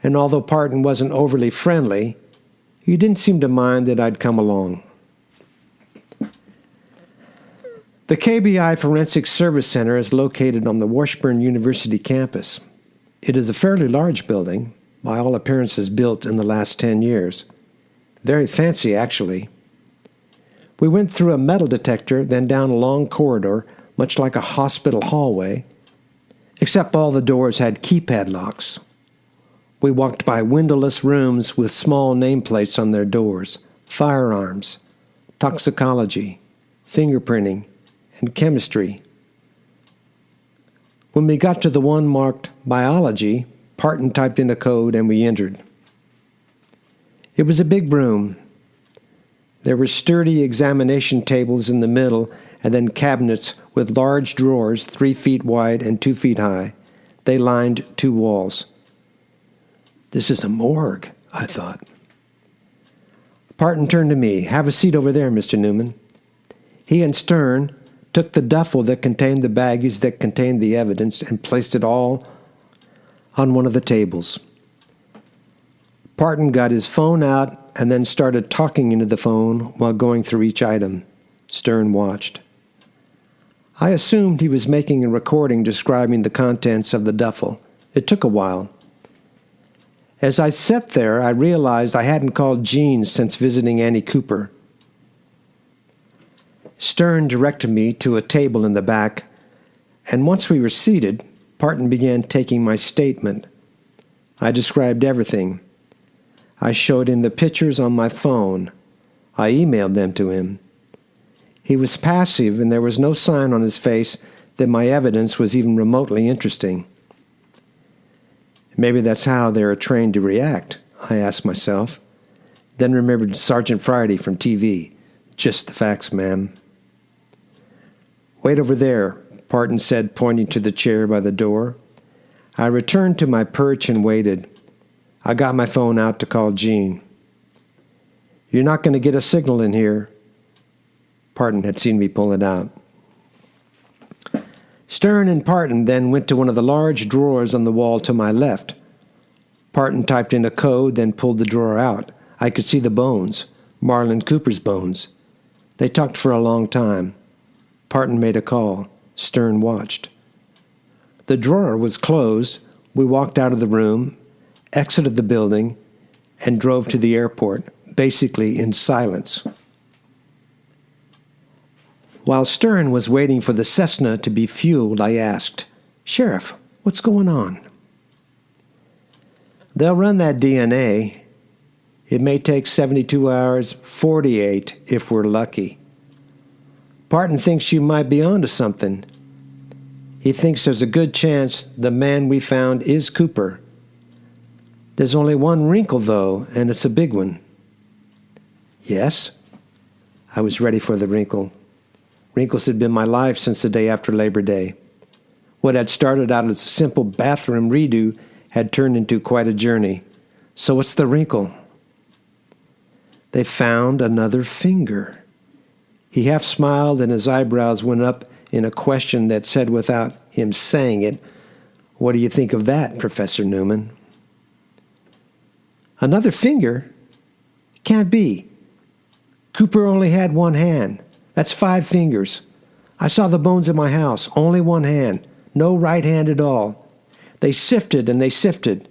and although Parton wasn't overly friendly, he didn't seem to mind that I'd come along. The KBI Forensic Service Center is located on the Washburn University campus. It is a fairly large building, by all appearances built in the last 10 years. Very fancy, actually. We went through a metal detector, then down a long corridor, much like a hospital hallway, except all the doors had keypad locks. We walked by windowless rooms with small nameplates on their doors, firearms, toxicology, fingerprinting, and chemistry. When we got to the one marked biology, Parton typed in a code and we entered. It was a big room. There were sturdy examination tables in the middle and then cabinets with large drawers 3 feet wide and 2 feet high. They lined 2 walls. This is a morgue, I thought. Parton turned to me. Have a seat over there, Mr. Newman. He and Stern took the duffel that contained the baggage that contained the evidence and placed it all on one of the tables. Parton got his phone out and then started talking into the phone while going through each item. Stern watched. I assumed he was making a recording describing the contents of the duffel. It took a while. As I sat there, I realized I hadn't called Jean since visiting Annie Cooper. Stern directed me to a table in the back, and once we were seated, Parton began taking my statement. I described everything. I showed him the pictures on my phone. I emailed them to him. He was passive, and there was no sign on his face that my evidence was even remotely interesting. Maybe that's how they are trained to react, I asked myself, then remembered Sergeant Friday from TV. Just the facts, ma'am. Wait over there, Parton said, pointing to the chair by the door. I returned to my perch and waited. I got my phone out to call Jean. You're not going to get a signal in here. Parton had seen me pull it out. Stern and Parton then went to one of the large drawers on the wall to my left. Parton typed in a code, then pulled the drawer out. I could see the bones, Marlon Cooper's bones. They talked for a long time. Parton made a call. Stern watched. The drawer was closed. We walked out of the room, exited the building, and drove to the airport, basically in silence. While Stern was waiting for the Cessna to be fueled, I asked, Sheriff, what's going on? They'll run that DNA. It may take 72 hours, 48 if we're lucky. Parton thinks you might be onto something. He thinks there's a good chance the man we found is Cooper. There's only one wrinkle, though, and it's a big one. Yes? I was ready for the wrinkle. Wrinkles had been my life since the day after Labor Day. What had started out as a simple bathroom redo had turned into quite a journey. So what's the wrinkle? They found another finger. He half smiled and his eyebrows went up in a question that said without him saying it, "What do you think of that, Professor Newman?" "Another finger? Can't be. Cooper only had one hand. That's 5 fingers. I saw the bones in my house. Only one hand. No right hand at all. They sifted and they sifted."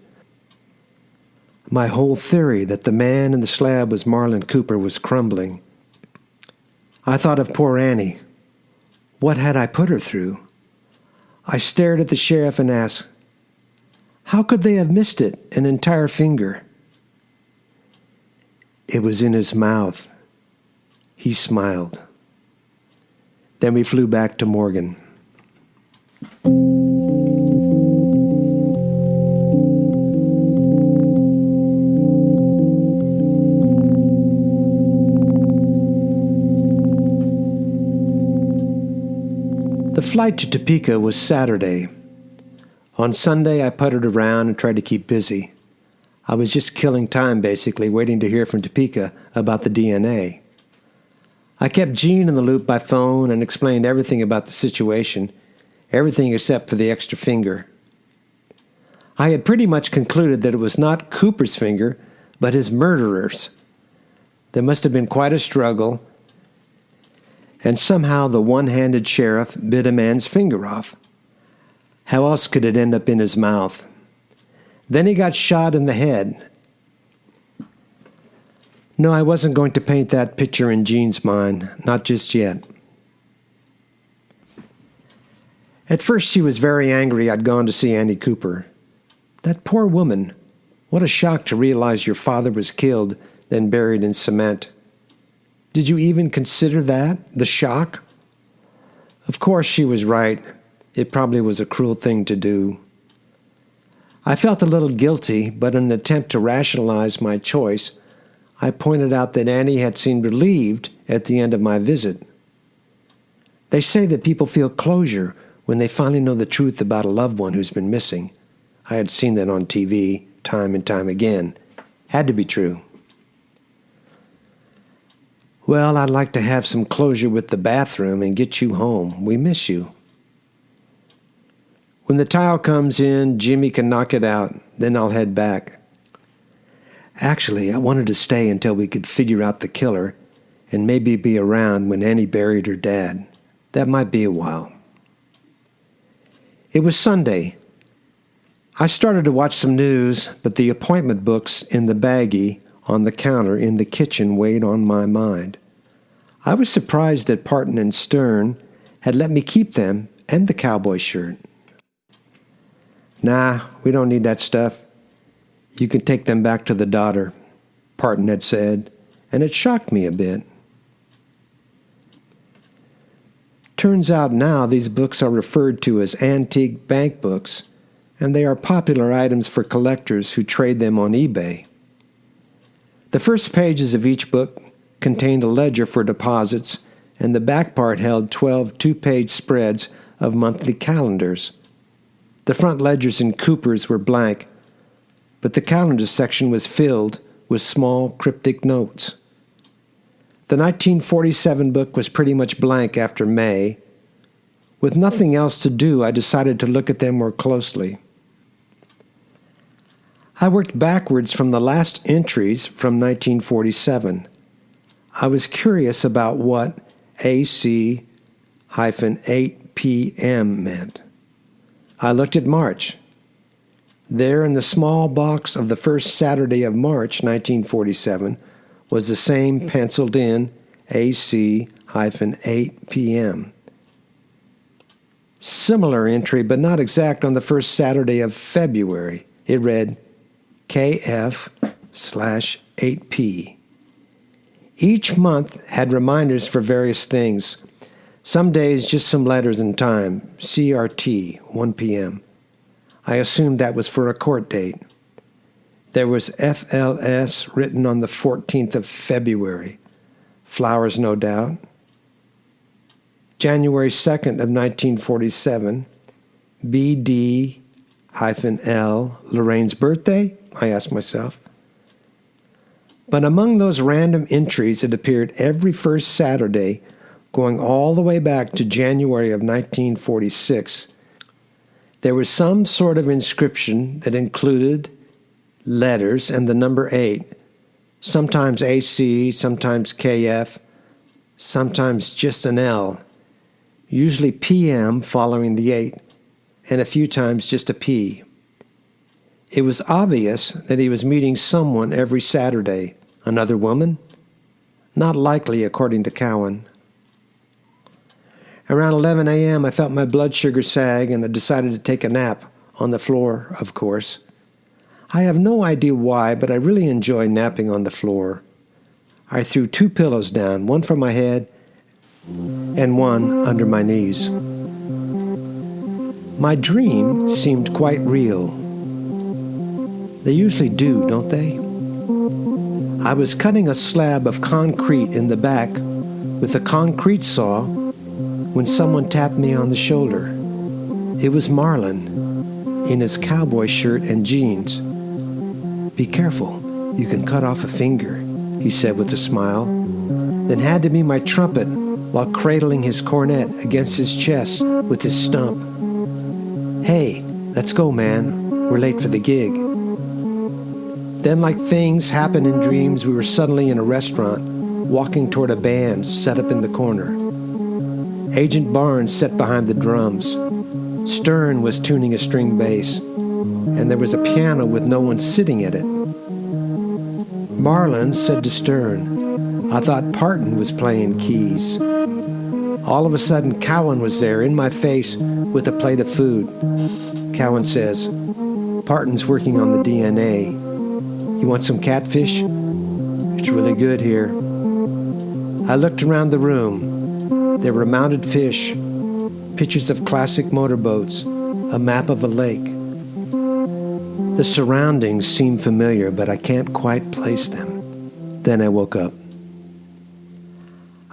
My whole theory that the man in the slab was Marlin Cooper was crumbling. I thought of poor Annie. What had I put her through? I stared at the sheriff and asked, "How could they have missed it, an entire finger?" It was in his mouth. He smiled. Then we flew back to Morgan. The flight to Topeka was Saturday. On Sunday, I puttered around and tried to keep busy. I was just killing time, basically, waiting to hear from Topeka about the DNA. I kept Jean in the loop by phone and explained everything about the situation, everything except for the extra finger. I had pretty much concluded that it was not Cooper's finger, but his murderer's. There must have been quite a struggle, and somehow the one-handed sheriff bit a man's finger off. How else could it end up in his mouth? Then he got shot in the head. No, I wasn't going to paint that picture in Jean's mind, not just yet. At first she was very angry I'd gone to see Annie Cooper. That poor woman. What a shock to realize your father was killed, then buried in cement. Did you even consider that, the shock? Of course she was right. It probably was a cruel thing to do. I felt a little guilty, but in an attempt to rationalize my choice, I pointed out that Annie had seemed relieved at the end of my visit. They say that people feel closure when they finally know the truth about a loved one who's been missing. I had seen that on TV time and time again. Had to be true. Well, I'd like to have some closure with the bathroom and get you home. We miss you. When the tile comes in, Jimmy can knock it out. Then I'll head back. Actually, I wanted to stay until we could figure out the killer and maybe be around when Annie buried her dad. That might be a while. It was Sunday. I started to watch some news, but the appointment books in the baggie on the counter in the kitchen weighed on my mind. I was surprised that Parton and Stern had let me keep them and the cowboy shirt. "Nah, we don't need that stuff. You can take them back to the daughter," Parton had said, and it shocked me a bit. Turns out now these books are referred to as antique bank books, and they are popular items for collectors who trade them on eBay. The first pages of each book contained a ledger for deposits, and the back part held 12 two-page spreads of monthly calendars. The front ledgers in Cooper's were blank, but the calendar section was filled with small cryptic notes. The 1947 book was pretty much blank after May. With nothing else to do, I decided to look at them more closely. I worked backwards from the last entries from 1947. I was curious about what AC-8 p.m. meant. I looked at March. There in the small box of the first Saturday of March 1947 was the same penciled in AC-8 p.m. Similar entry, but not exact, on the first Saturday of February. It read KF/8P. Each month had reminders for various things. Some days just some letters and time. CRT, 1 p.m. I assumed that was for a court date. There was FLS written on the 14th of February. Flowers, no doubt. January 2nd of 1947. BD-L, Lorraine's birthday? I asked myself. But among those random entries, it appeared every first Saturday, going all the way back to January of 1946. There was some sort of inscription that included letters and the number 8, sometimes AC, sometimes KF, sometimes just an L, usually PM following the 8, and a few times just a P. It was obvious that he was meeting someone every Saturday. Another woman? Not likely, according to Cowan. Around 11 a.m., I felt my blood sugar sag, and I decided to take a nap, on the floor, of course. I have no idea why, but I really enjoy napping on the floor. I threw 2 pillows down, one for my head and one under my knees. My dream seemed quite real. They usually do, don't they? I was cutting a slab of concrete in the back with a concrete saw when someone tapped me on the shoulder. It was Marlin, in his cowboy shirt and jeans. "Be careful, you can cut off a finger," he said with a smile, then handed me my trumpet while cradling his cornet against his chest with his stump. "Hey, let's go, man. We're late for the gig." Then, like things happen in dreams, we were suddenly in a restaurant, walking toward a band set up in the corner. Agent Barnes sat behind the drums. Stern was tuning a string bass, and there was a piano with no one sitting at it. Marlin said to Stern, "I thought Parton was playing keys." All of a sudden, Cowan was there in my face with a plate of food. Cowan says, "Parton's working on the DNA. You want some catfish? It's really good here." I looked around the room. There were mounted fish, pictures of classic motorboats, a map of a lake. The surroundings seem familiar, but I can't quite place them. Then I woke up.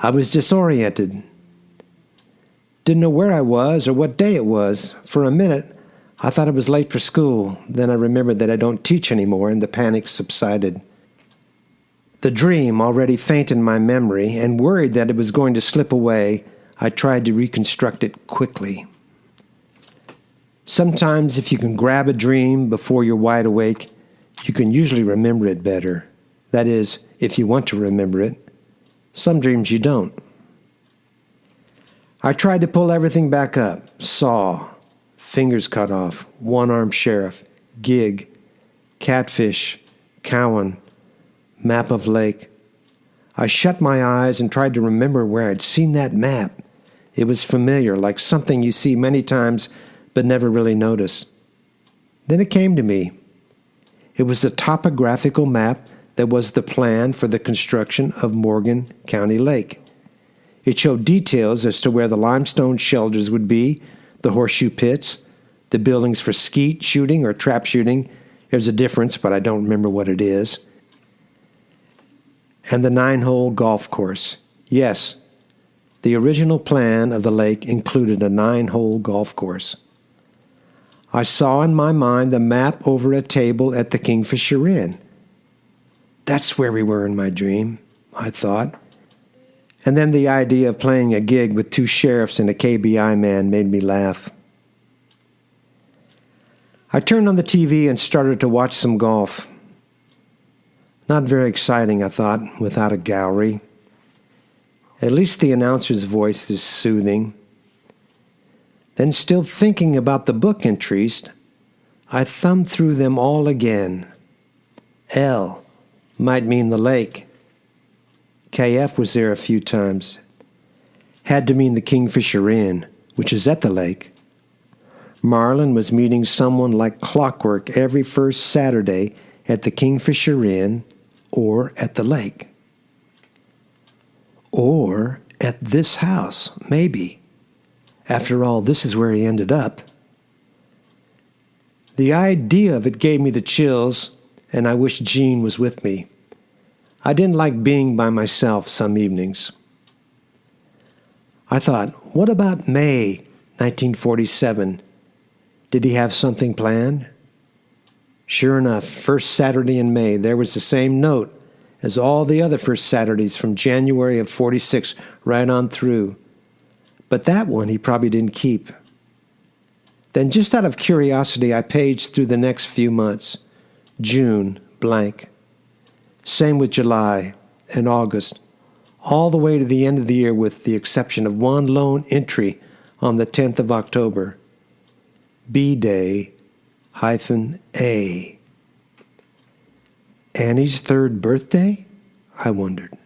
I was disoriented. Didn't know where I was or what day it was. For a minute, I thought I was late for school. Then I remembered that I don't teach anymore, and the panic subsided. The dream already faint in my memory, and worried that it was going to slip away, I tried to reconstruct it quickly. Sometimes if you can grab a dream before you're wide awake, you can usually remember it better. That is, if you want to remember it. Some dreams you don't. I tried to pull everything back up. Saw, fingers cut off, one-armed sheriff, gig, catfish, Cowan, map of lake. I shut my eyes and tried to remember where I'd seen that map. It was familiar, like something you see many times but never really notice. Then it came to me. It was a topographical map that was the plan for the construction of Morgan County Lake. It showed details as to where the limestone shelters would be, the horseshoe pits, the buildings for skeet shooting or trap shooting. There's a difference, but I don't remember what it is. And the 9-hole golf course. Yes, the original plan of the lake included a 9-hole golf course. I saw in my mind the map over a table at the Kingfisher Inn. That's where we were in my dream, I thought. And then the idea of playing a gig with 2 sheriffs and a KBI man made me laugh. I turned on the TV and started to watch some golf. Not very exciting, I thought, without a gallery. At least the announcer's voice is soothing. Then, still thinking about the book entries, I thumbed through them all again. L might mean the lake. KF was there a few times. Had to mean the Kingfisher Inn, which is at the lake. Marlin was meeting someone like clockwork every first Saturday at the Kingfisher Inn or at the lake. Or at this house, maybe. After all, this is where he ended up. The idea of it gave me the chills, and I wished Jean was with me. I didn't like being by myself some evenings. I thought, what about May 1947? Did he have something planned? Sure enough, first Saturday in May, there was the same note as all the other first Saturdays from January of 46 right on through. But that one he probably didn't keep. Then just out of curiosity, I paged through the next few months. June, blank. Same with July and August, all the way to the end of the year with the exception of one lone entry on the 10th of October. B-Day -A. Annie's third birthday? I wondered.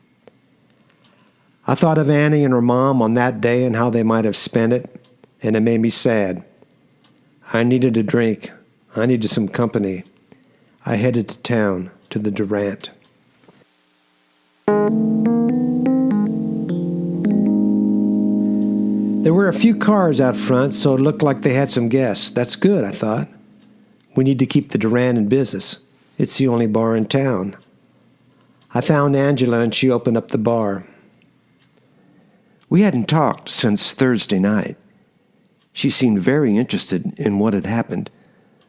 I thought of Annie and her mom on that day and how they might have spent it, and it made me sad. I needed a drink. I needed some company. I headed to town, to the Durant. There were a few cars out front, so it looked like they had some guests. That's good, I thought. We need to keep the Durant in business. It's the only bar in town. I found Angela and she opened up the bar. We hadn't talked since Thursday night. She seemed very interested in what had happened,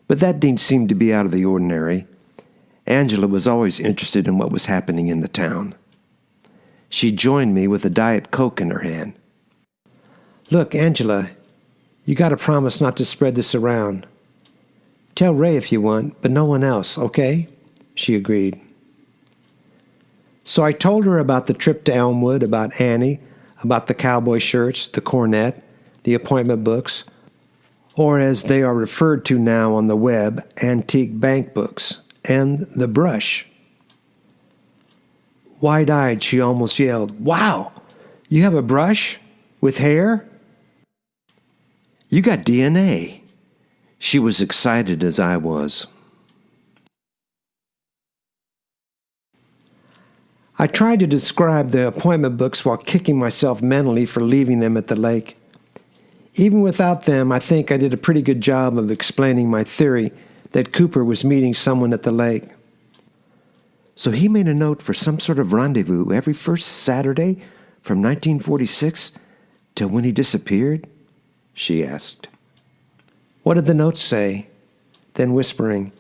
but that didn't seem to be out of the ordinary. Angela was always interested in what was happening in the town. She joined me with a Diet Coke in her hand. Look, Angela, you got to promise not to spread this around. Tell Ray if you want, but no one else, okay? She agreed. So I told her about the trip to Elmwood, about Annie, about the cowboy shirts, the cornet, the appointment books, or as they are referred to now on the web, antique bank books, and the brush. Wide-eyed, she almost yelled, "Wow! You have a brush? With hair? You got DNA." She was excited as I was. I tried to describe the appointment books while kicking myself mentally for leaving them at the lake. Even without them, I think I did a pretty good job of explaining my theory that Cooper was meeting someone at the lake. So he made a note for some sort of rendezvous every first Saturday from 1946 till when he disappeared? She asked. What did the notes say? Then whispering,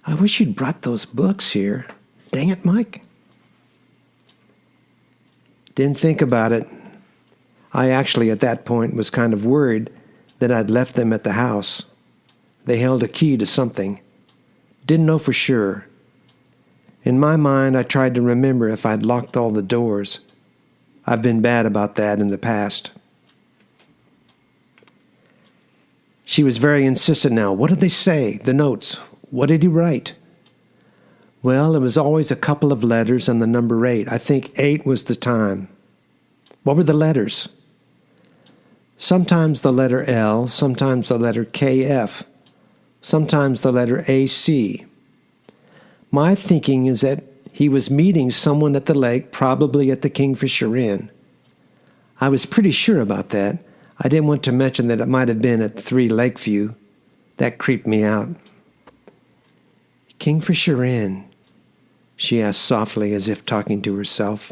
I wish you'd brought those books here. Dang it, Mike. Didn't think about it. I actually, at that point, was kind of worried that I'd left them at the house. They held a key to something. Didn't know for sure. In my mind, I tried to remember if I'd locked all the doors. I've been bad about that in the past. She was very insistent now. What did they say? The notes. What did he write? Well, it was always a couple of letters and the number 8. I think 8 was the time. What were the letters? Sometimes the letter L, sometimes the letter KF, sometimes the letter AC. My thinking is that he was meeting someone at the lake, probably at the Kingfisher Inn. I was pretty sure about that. I didn't want to mention that it might have been at 3 Lakeview. That creeped me out. Kingfisher Inn, she asked softly as if talking to herself.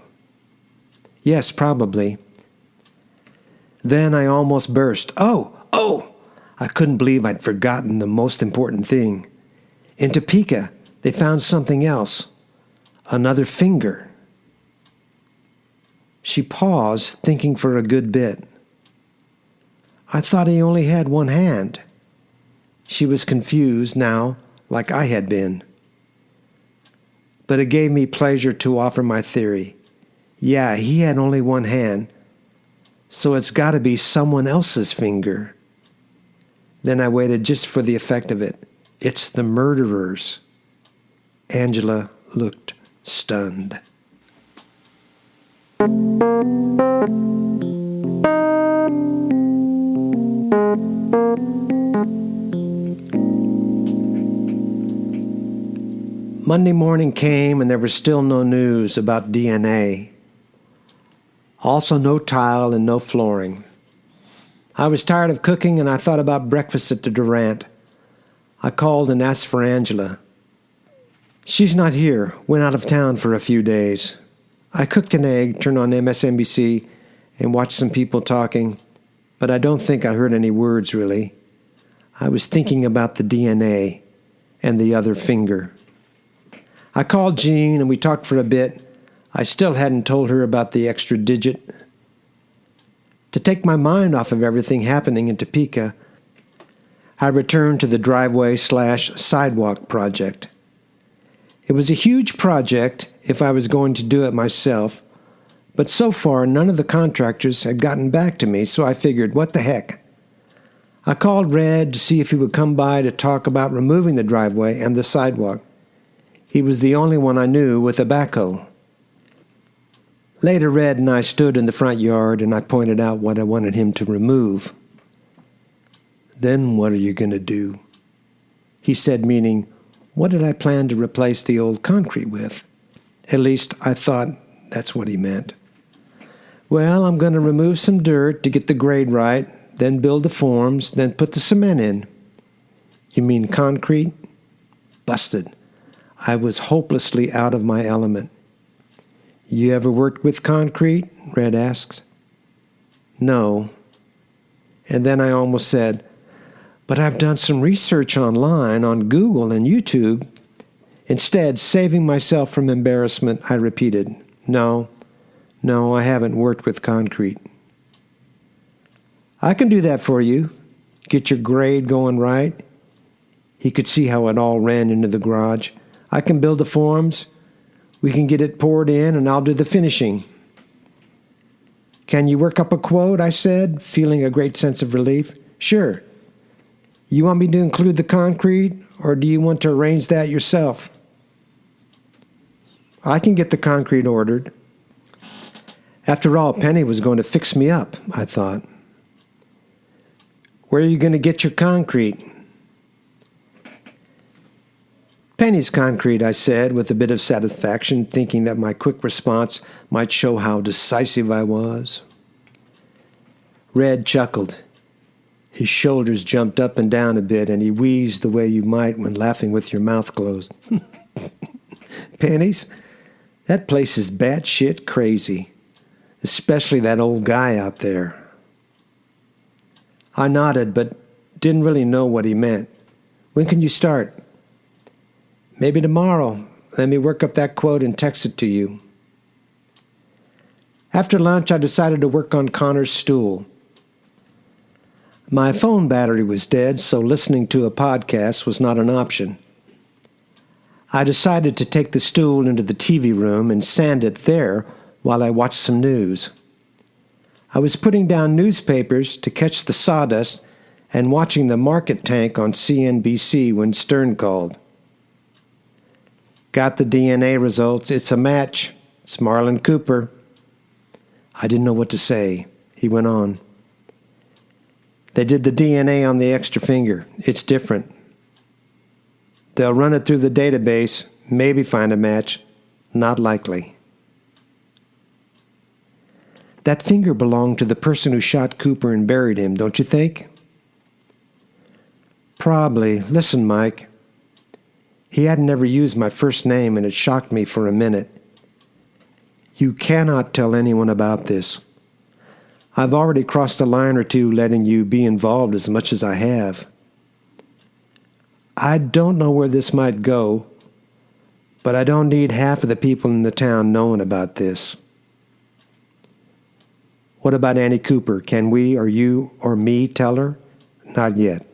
Yes, probably. Then I almost burst. Oh! I couldn't believe I'd forgotten the most important thing. In Topeka, they found something else. Another finger. She paused, thinking for a good bit. I thought he only had one hand. She was confused now, like I had been. But it gave me pleasure to offer my theory. Yeah, he had only one hand, so it's got to be someone else's finger. Then I waited just for the effect of it. It's the murderer's. Angela looked stunned. Monday morning came and there was still no news about DNA. Also no tile and no flooring. I was tired of cooking and I thought about breakfast at the Durant. I called and asked for Angela. She's not here, went out of town for a few days. I cooked an egg, turned on MSNBC, and watched some people talking, but I don't think I heard any words really. I was thinking about the DNA and the other finger. I called Jean and we talked for a bit. I still hadn't told her about the extra digit. To take my mind off of everything happening in Topeka, I returned to the driveway/sidewalk project. It was a huge project if I was going to do it myself, but so far none of the contractors had gotten back to me, so I figured, what the heck? I called Red to see if he would come by to talk about removing the driveway and the sidewalk. He was the only one I knew with a backhoe. Later, Red and I stood in the front yard, and I pointed out what I wanted him to remove. "Then what are you going to do?" he said, meaning, what did I plan to replace the old concrete with? At least I thought that's what he meant. "Well, I'm going to remove some dirt to get the grade right, then build the forms, then put the cement in." "You mean concrete?" Busted. I was hopelessly out of my element. "You ever worked with concrete?" Red asks. "No." And then I almost said, "But I've done some research online on Google and YouTube." Instead, saving myself from embarrassment, I repeated, No, I haven't worked with concrete." "I can do that for you. Get your grade going right." He could see how it all ran into the garage. "I can build the forms. We can get it poured in, and I'll do the finishing." "Can you work up a quote?" I said, feeling a great sense of relief. "Sure. You want me to include the concrete, or do you want to arrange that yourself?" "I can get the concrete ordered." After all, Penny was going to fix me up, I thought. "Where are you going to get your concrete?" "Penny's concrete," I said, with a bit of satisfaction, thinking that my quick response might show how decisive I was. Red chuckled. His shoulders jumped up and down a bit, and he wheezed the way you might when laughing with your mouth closed. "Penny's? That place is batshit crazy, especially that old guy out there." I nodded, but didn't really know what he meant. "When can you start?" "Maybe tomorrow. Let me work up that quote and text it to you." After lunch, I decided to work on Connor's stool. My phone battery was dead, so listening to a podcast was not an option. I decided to take the stool into the TV room and sand it there while I watched some news. I was putting down newspapers to catch the sawdust and watching the market tank on CNBC when Stern called. "Got the DNA results. It's a match. It's Marlon Cooper." I didn't know what to say. He went on. "They did the DNA on the extra finger. It's different. They'll run it through the database, maybe find a match. Not likely." "That finger belonged to the person who shot Cooper and buried him, don't you think?" "Probably. Listen, Mike. He hadn't ever used my first name, and it shocked me for a minute. You cannot tell anyone about this. I've already crossed a line or two letting you be involved as much as I have. I don't know where this might go, but I don't need half of the people in the town knowing about this." "What about Annie Cooper? Can we or you or me tell her?" "Not yet."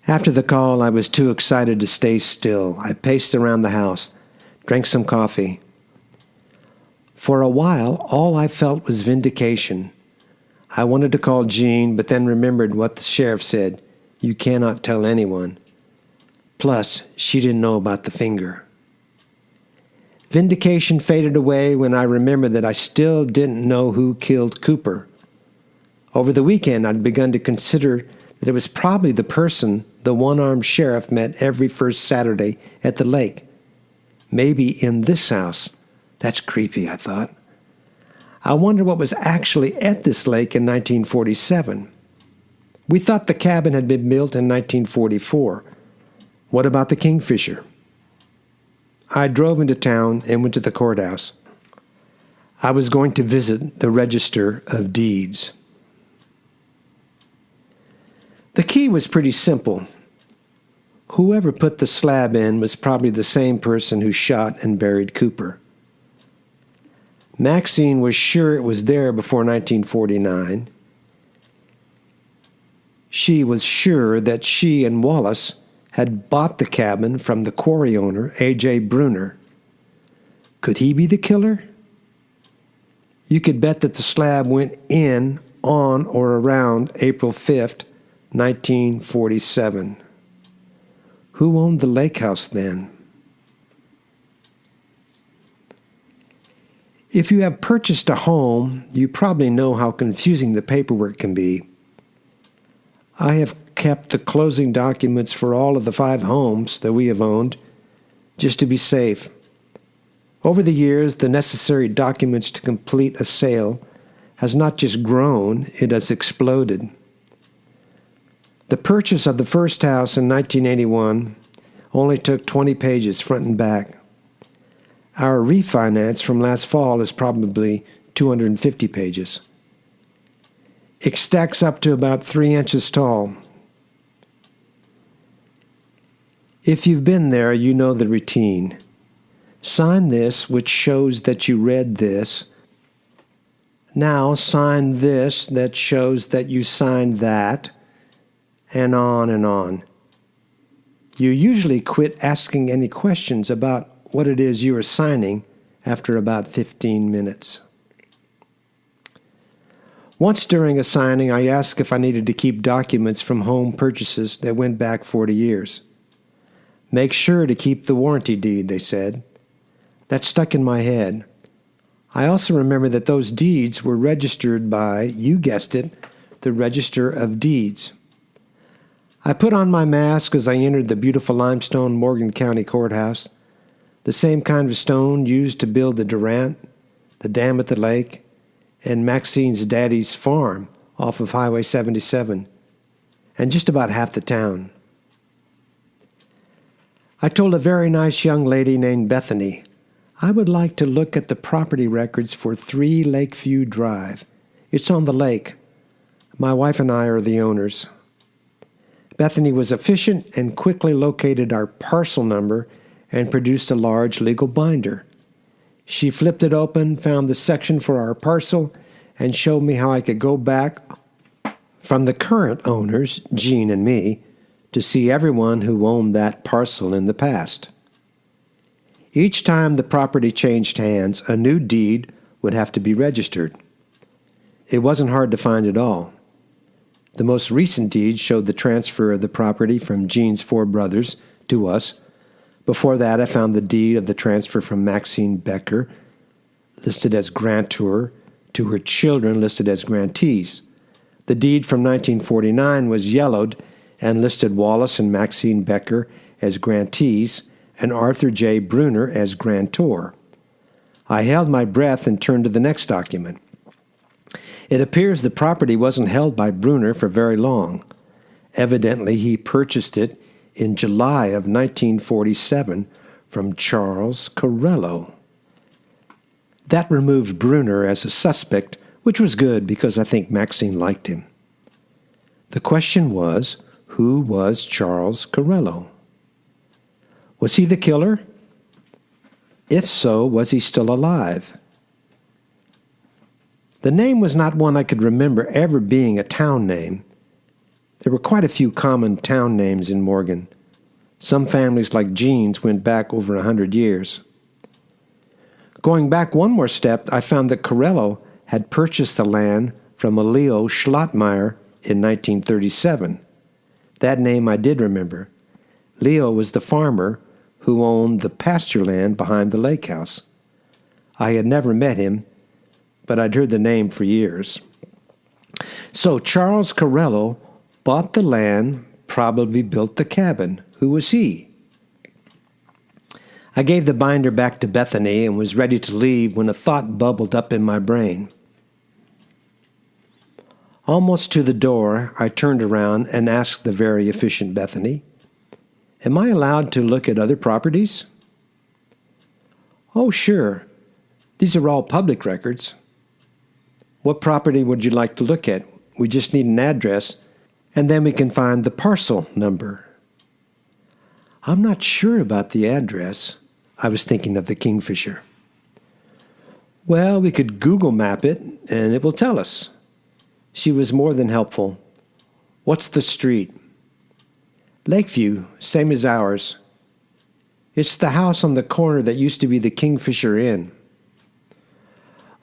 After the call, I was too excited to stay still. I paced around the house, drank some coffee. For a while, all I felt was vindication. I wanted to call Jean, but then remembered what the sheriff said. You cannot tell anyone. Plus, she didn't know about the finger. Vindication faded away when I remembered that I still didn't know who killed Cooper. Over the weekend, I'd begun to consider that it was probably the person the one-armed sheriff met every first Saturday at the lake. Maybe in this house. That's creepy, I thought. I wondered what was actually at this lake in 1947. We thought the cabin had been built in 1944. What about the Kingfisher? I drove into town and went to the courthouse. I was going to visit the Register of Deeds. The key was pretty simple. Whoever put the slab in was probably the same person who shot and buried Cooper. Maxine was sure it was there before 1949. She was sure that she and Wallace had bought the cabin from the quarry owner, A.J. Bruner. Could he be the killer? You could bet that the slab went in on or around April 5th, 1947. Who owned the lake house then? If you have purchased a home, you probably know how confusing the paperwork can be. I have kept the closing documents for all of the 5 homes that we have owned, just to be safe. Over the years, the necessary documents to complete a sale has not just grown, it has exploded. The purchase of the first house in 1981 only took 20 pages front and back. Our refinance from last fall is probably 250 pages. It stacks up to about 3 inches tall. If you've been there, you know the routine. Sign this, which shows that you read this. Now sign this, that shows that you signed that, and on and on. You usually quit asking any questions about what it is you are signing after about 15 minutes. Once during a signing, I asked if I needed to keep documents from home purchases that went back 40 years. Make sure to keep the warranty deed, they said. That stuck in my head. I also remember that those deeds were registered by, you guessed it, the Register of Deeds. I put on my mask as I entered the beautiful limestone Morgan County Courthouse, the same kind of stone used to build the Durant, the dam at the lake, and Maxine's daddy's farm off of Highway 77, and just about half the town. I told a very nice young lady named Bethany I would like to look at the property records for 3 Lakeview Drive. It's on the lake. My wife and I are the owners. Bethany was efficient and quickly located our parcel number and produced a large legal binder. She flipped it open, found the section for our parcel, and showed me how I could go back from the current owners, Jean and me, to see everyone who owned that parcel in the past. Each time the property changed hands, a new deed would have to be registered. It wasn't hard to find at all. The most recent deed showed the transfer of the property from Jean's 4 brothers to us. Before that, I found the deed of the transfer from Maxine Becker, listed as grantor, to her children listed as grantees. The deed from 1949 was yellowed and listed Wallace and Maxine Becker as grantees and Arthur J. Bruner as grantor. I held my breath and turned to the next document. It appears the property wasn't held by Bruner for very long. Evidently, he purchased it in July of 1947 from Charles Corello. That removed Bruner as a suspect, which was good because I think Maxine liked him. The question was, who was Charles Corello? Was he the killer? If so, was he still alive? The name was not one I could remember ever being a town name. There were quite a few common town names in Morgan. Some families like Jean's went back over 100 years. Going back one more step, I found that Corello had purchased the land from a Leo Schlottmeyer in 1937. That name I did remember. Leo was the farmer who owned the pasture land behind the lake house. I had never met him, but I'd heard the name for years. So Charles Corello bought the land, probably built the cabin. Who was he? I gave the binder back to Bethany and was ready to leave when a thought bubbled up in my brain. Almost to the door, I turned around and asked the very efficient Bethany, "Am I allowed to look at other properties?" "Oh, sure. These are all public records." "What property would you like to look at? We just need an address, and then we can find the parcel number." I'm not sure about the address. I was thinking of the Kingfisher. Well, we could Google map it, and it will tell us. She was more than helpful. What's the street? Lakeview, same as ours. It's the house on the corner that used to be the Kingfisher Inn.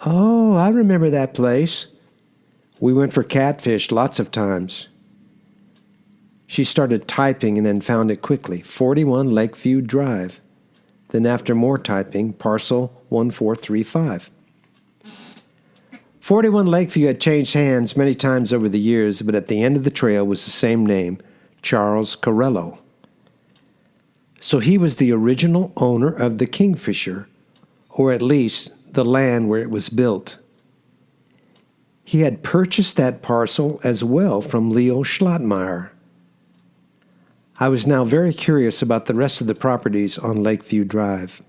Oh, I remember that place. We went for catfish lots of times. She started typing and then found it quickly. 41 Lakeview Drive. Then after more typing, parcel 1435. 41 Lakeview had changed hands many times over the years, but at the end of the trail was the same name, Charles Corello. So he was the original owner of the Kingfisher, or at least the land where it was built. He had purchased that parcel as well from Leo Schlottmeyer. I was now very curious about the rest of the properties on Lakeview Drive.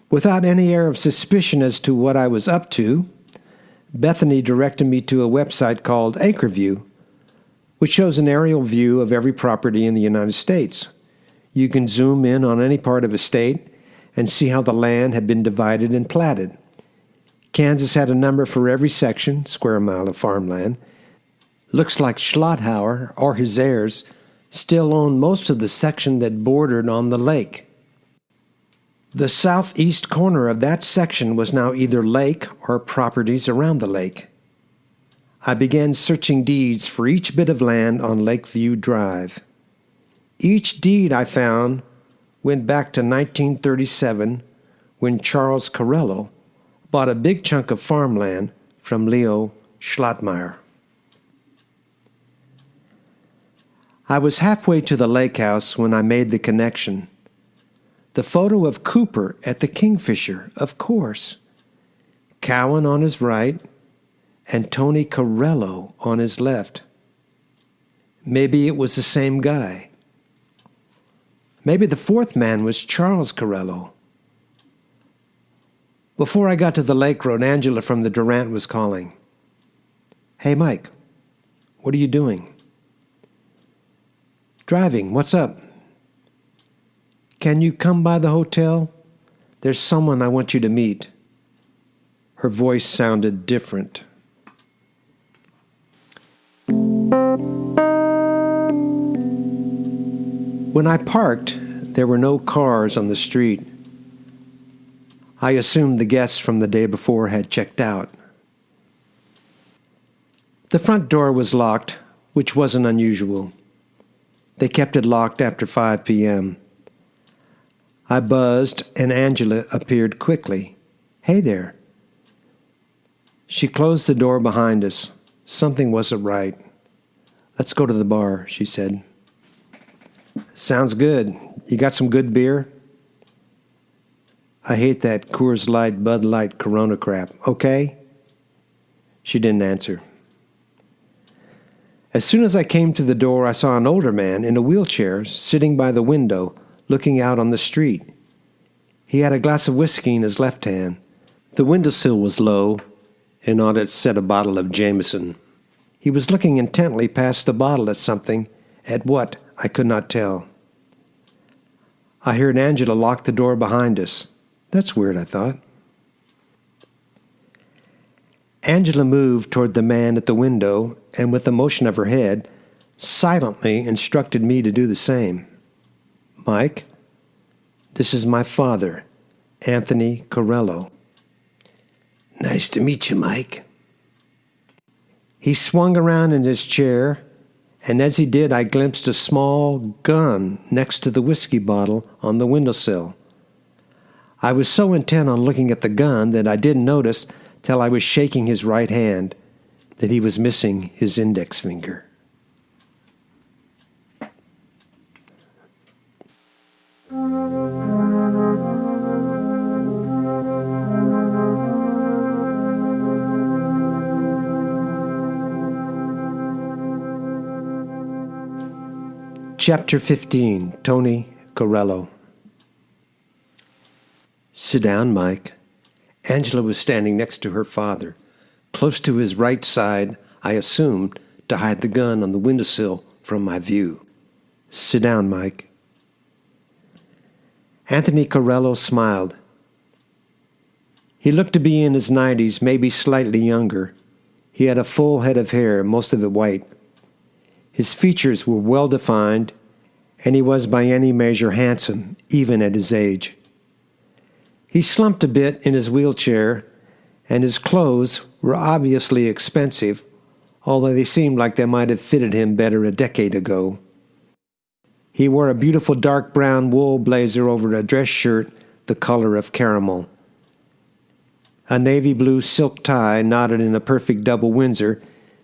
Without any air of suspicion as to what I was up to, Bethany directed me to a website called AcreView, which shows an aerial view of every property in the United States. You can zoom in on any part of a state and see how the land had been divided and platted. Kansas had a number for every section, square mile of farmland. Looks like Schlotthauer, or his heirs, still owned most of the section that bordered on the lake. The southeast corner of that section was now either lake or properties around the lake. I began searching deeds for each bit of land on Lakeview Drive. Each deed I found went back to 1937, when Charles Corello bought a big chunk of farmland from Leo Schlottmeyer. I was halfway to the lake house when I made the connection. The photo of Cooper at the Kingfisher, of course. Cowan on his right, and Tony Corello on his left. Maybe it was the same guy. Maybe the fourth man was Charles Corello. Before I got to the lake road, Angela from the Durant was calling. Hey, Mike, what are you doing? Driving. What's up? Can you come by the hotel? There's someone I want you to meet. Her voice sounded different. When I parked, there were no cars on the street. I assumed the guests from the day before had checked out. The front door was locked, which wasn't unusual. They kept it locked after 5 p.m. I buzzed, and Angela appeared quickly. Hey there. She closed the door behind us. Something wasn't right. Let's go to the bar, she said. Sounds good. You got some good beer? I hate that Coors Light, Bud Light, Corona crap. Okay? She didn't answer. As soon as I came through the door, I saw an older man in a wheelchair sitting by the window, looking out on the street. He had a glass of whiskey in his left hand. The windowsill was low, and on it sat a bottle of Jameson. He was looking intently past the bottle at something. At what, I could not tell. I heard Angela lock the door behind us. That's weird, I thought. Angela moved toward the man at the window, and with a motion of her head, silently instructed me to do the same. Mike, this is my father, Anthony Corello. Nice to meet you, Mike. He swung around in his chair, and as he did, I glimpsed a small gun next to the whiskey bottle on the windowsill. I was so intent on looking at the gun that I didn't notice till I was shaking his right hand that he was missing his index finger. Chapter 15, Tony Corello. Sit down, Mike. Angela was standing next to her father, close to his right side, I assumed, to hide the gun on the windowsill from my view. Sit down, Mike. Anthony Corello smiled. He looked to be in his 90s, maybe slightly younger. He had a full head of hair, most of it white. His features were well defined, and he was by any measure handsome, even at his age. He slumped a bit in his wheelchair, and his clothes were obviously expensive, although they seemed like they might have fitted him better a decade ago. He wore a beautiful dark brown wool blazer over a dress shirt the color of caramel. A navy blue silk tie knotted in a perfect double Windsor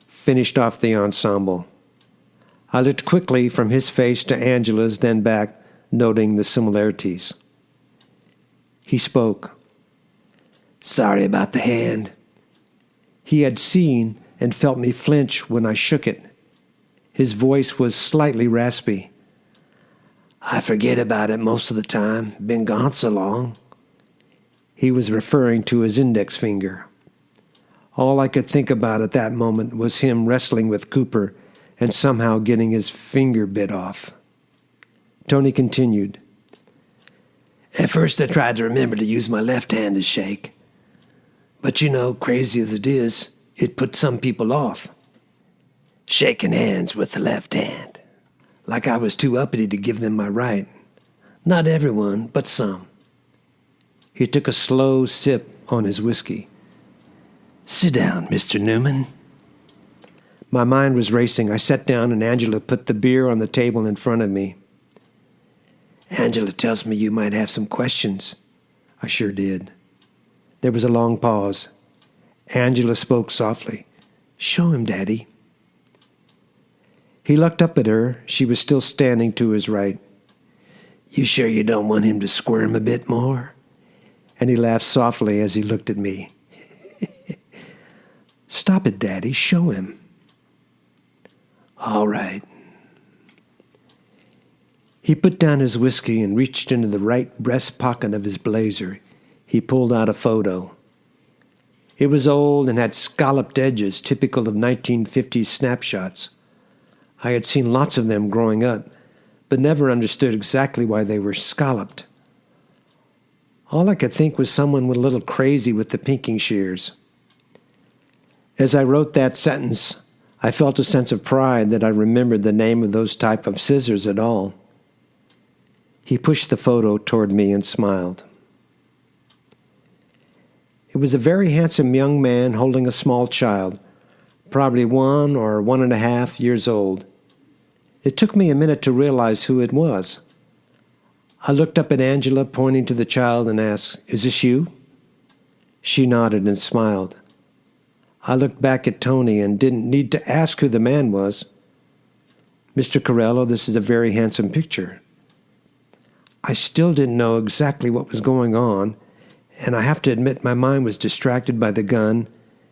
finished off the ensemble. I looked quickly from his face to Angela's, then back, noting the similarities. He spoke. Sorry about the hand. He had seen and felt me flinch when I shook it. His voice was slightly raspy. I forget about it most of the time. Been gone so long. He was referring to his index finger. All I could think about at that moment was him wrestling with Cooper and somehow getting his finger bit off. Tony continued. At first I tried to remember to use my left hand to shake. But crazy as it is, it put some people off. Shaking hands with the left hand. Like I was too uppity to give them my right. Not everyone, but some. He took a slow sip on his whiskey. Sit down, Mr. Newman. My mind was racing. I sat down and Angela put the beer on the table in front of me. Angela tells me you might have some questions. I sure did. There was a long pause. Angela spoke softly. Show him, Daddy. He looked up at her. She was still standing to his right. You sure you don't want him to squirm a bit more? And he laughed softly as he looked at me. Stop it, Daddy. Show him. All right. He put down his whiskey and reached into the right breast pocket of his blazer. He pulled out a photo. It was old and had scalloped edges, typical of 1950s snapshots. I had seen lots of them growing up, but never understood exactly why they were scalloped. All I could think was someone a little crazy with the pinking shears. As I wrote that sentence, I felt a sense of pride that I remembered the name of those type of scissors at all. He pushed the photo toward me and smiled. It was a very handsome young man holding a small child, probably 1 or 1.5 years old. It took me a minute to realize who it was. I looked up at Angela, pointing to the child, and asked, Is this you? She nodded and smiled. I looked back at Tony and didn't need to ask who the man was. Mr. Corello, this is a very handsome picture. I still didn't know exactly what was going on, and I have to admit my mind was distracted by the gun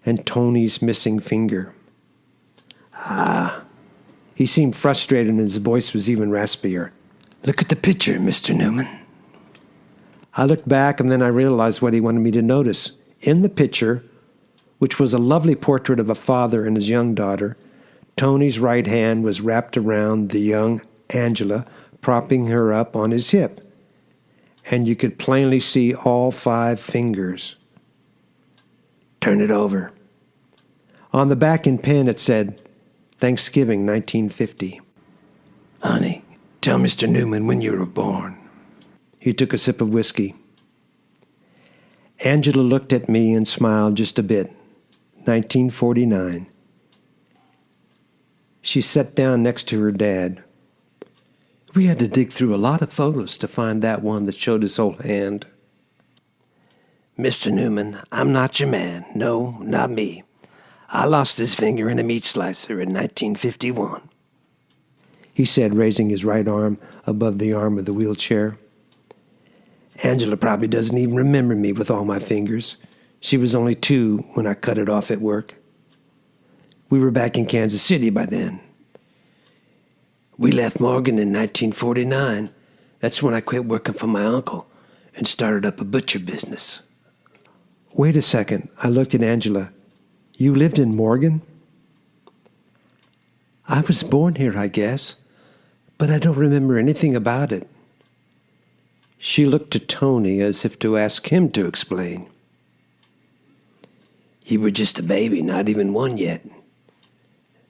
and Tony's missing finger. He seemed frustrated and his voice was even raspier. Look at the picture, Mr. Newman. I looked back and then I realized what he wanted me to notice. In the picture, which was a lovely portrait of a father and his young daughter, Tony's right hand was wrapped around the young Angela, propping her up on his hip. And you could plainly see all 5 fingers. Turn it over. On the back in pen it said, Thanksgiving 1950. Honey, tell Mr. Newman when you were born. He took a sip of whiskey. Angela looked at me and smiled just a bit. 1949. She sat down next to her dad. We had to dig through a lot of photos to find that one that showed his whole hand. Mr. Newman, I'm not your man. No, not me. I lost his finger in a meat slicer in 1951. He said, raising his right arm above the arm of the wheelchair. Angela probably doesn't even remember me with all my fingers. She was only 2 when I cut it off at work. We were back in Kansas City by then. We left Morgan in 1949. That's when I quit working for my uncle and started up a butcher business. Wait a second. I looked at Angela. You lived in Morgan? I was born here, I guess. but I don't remember anything about it. She looked to Tony as if to ask him to explain. You were just a baby, not even one yet.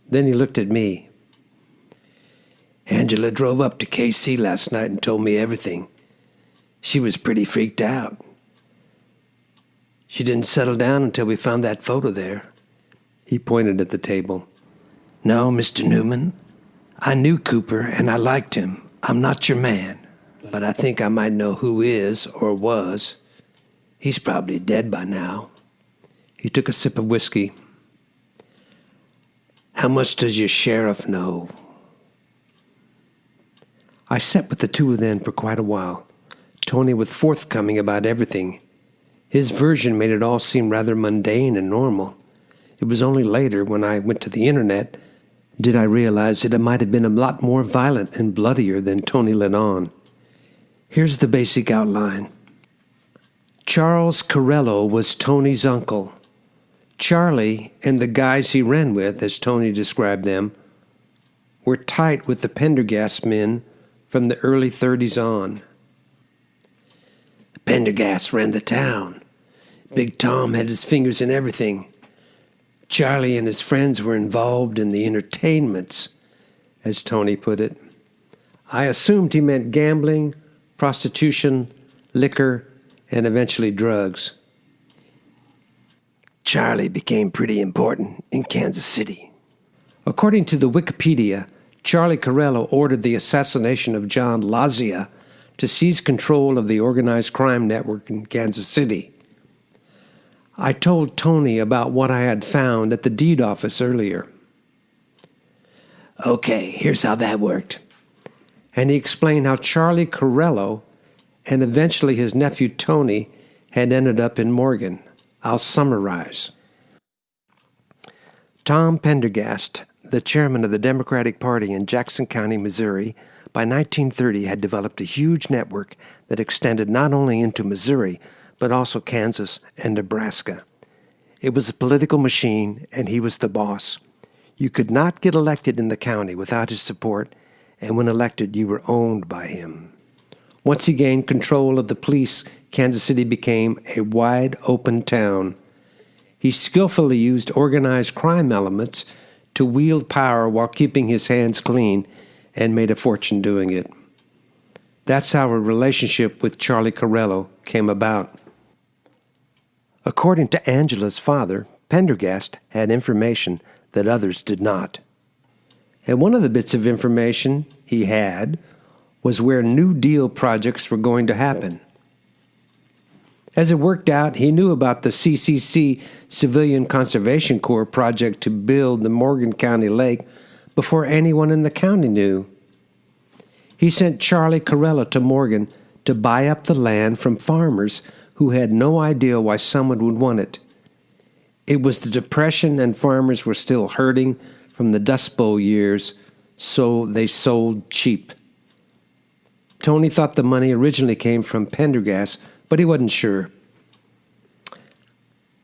Then he looked at me. Angela drove up to KC last night and told me everything. She was pretty freaked out. She didn't settle down until we found that photo there. He pointed at the table. No, Mr. Newman, I knew Cooper and I liked him. I'm not your man, but I think I might know who is or was. He's probably dead by now. He took a sip of whiskey. How much does your sheriff know? I sat with the two of them for quite a while. Tony was forthcoming about everything. His version made it all seem rather mundane and normal. It was only later, when I went to the internet, did I realize that it might have been a lot more violent and bloodier than Tony let on. Here's the basic outline. Charles Corello was Tony's uncle. Charlie and the guys he ran with, as Tony described them, were tight with the Pendergast men from the early 30s on. Pendergast ran the town. Big Tom had his fingers in everything. Charlie and his friends were involved in the entertainments, as Tony put it. I assumed he meant gambling, prostitution, liquor, and eventually drugs. Charlie became pretty important in Kansas City. According to the Wikipedia, Charlie Corello ordered the assassination of John Lazia to seize control of the organized crime network in Kansas City. I told Tony about what I had found at the deed office earlier. Okay, here's how that worked. And he explained how Charlie Corello and eventually his nephew Tony had ended up in Morgan. I'll summarize. Tom Pendergast, the chairman of the Democratic Party in Jackson County, Missouri, by 1930 had developed a huge network that extended not only into Missouri, but also Kansas and Nebraska. It was a political machine, and he was the boss. You could not get elected in the county without his support, and when elected, you were owned by him. Once he gained control of the police, Kansas City became a wide-open town. He skillfully used organized crime elements to wield power while keeping his hands clean, and made a fortune doing it. That's how a relationship with Charlie Corello came about. According to Angela's father, Pendergast had information that others did not. And one of the bits of information he had was where New Deal projects were going to happen. As it worked out, he knew about the CCC Civilian Conservation Corps project to build the Morgan County Lake before anyone in the county knew. He sent Charlie Corello to Morgan to buy up the land from farmers who had no idea why someone would want it. It was the Depression and farmers were still hurting from the Dust Bowl years, so they sold cheap. Tony thought the money originally came from Pendergast, but he wasn't sure.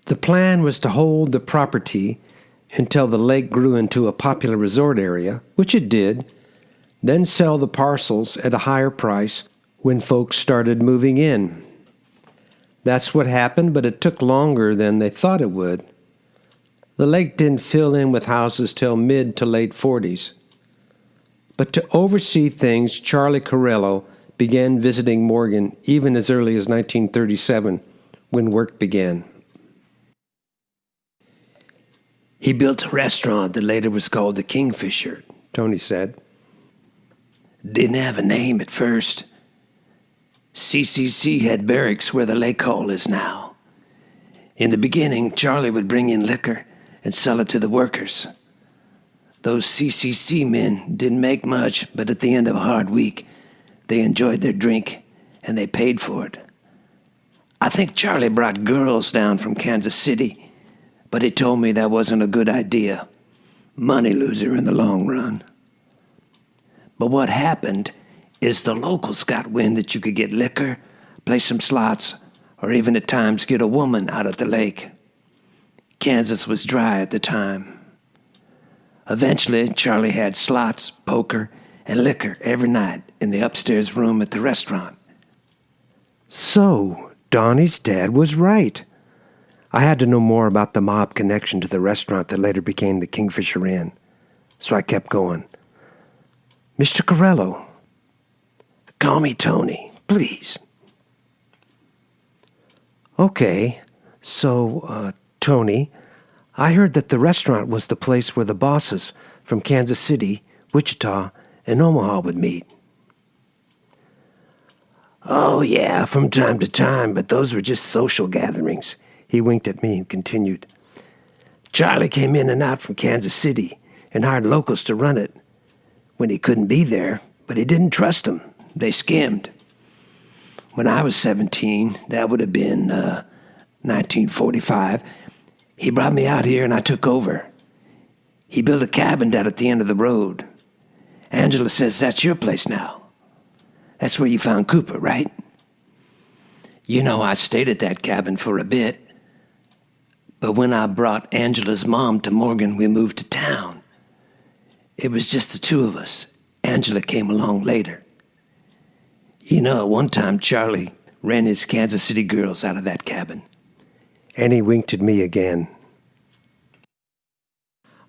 The plan was to hold the property until the lake grew into a popular resort area, which it did, then sell the parcels at a higher price when folks started moving in. That's what happened, but it took longer than they thought it would. The lake didn't fill in with houses till mid to late 40s. But to oversee things, Charlie Corello began visiting Morgan even as early as 1937, when work began. He built a restaurant that later was called the Kingfisher, Tony said. Didn't have a name at first. CCC had barracks where the lake hall is now. In the beginning, Charlie would bring in liquor and sell it to the workers. Those CCC men didn't make much, but at the end of a hard week, they enjoyed their drink and they paid for it. I think Charlie brought girls down from Kansas City, but he told me that wasn't a good idea. Money loser in the long run. But what happened is the locals got wind that you could get liquor, play some slots, or even at times get a woman out at the lake. Kansas was dry at the time. Eventually, Charlie had slots, poker, and liquor every night in the upstairs room at the restaurant. So, Donnie's dad was right. I had to know more about the mob connection to the restaurant that later became the Kingfisher Inn. So I kept going. Mr. Corello. Call me Tony, please. Okay, so, Tony, I heard that the restaurant was the place where the bosses from Kansas City, Wichita, and Omaha would meet. Oh, yeah, from time to time, but those were just social gatherings. He winked at me and continued. Charlie came in and out from Kansas City and hired locals to run it when he couldn't be there, but he didn't trust them. They skimmed. When I was 17, that would have been 1945, he brought me out here and I took over. He built a cabin down at the end of the road. Angela says that's your place now. That's where you found Cooper, right? You know, I stayed at that cabin for a bit. But when I brought Angela's mom to Morgan, we moved to town. It was just the two of us. Angela came along later. You know, at one time, Charlie ran his Kansas City girls out of that cabin. And he winked at me again.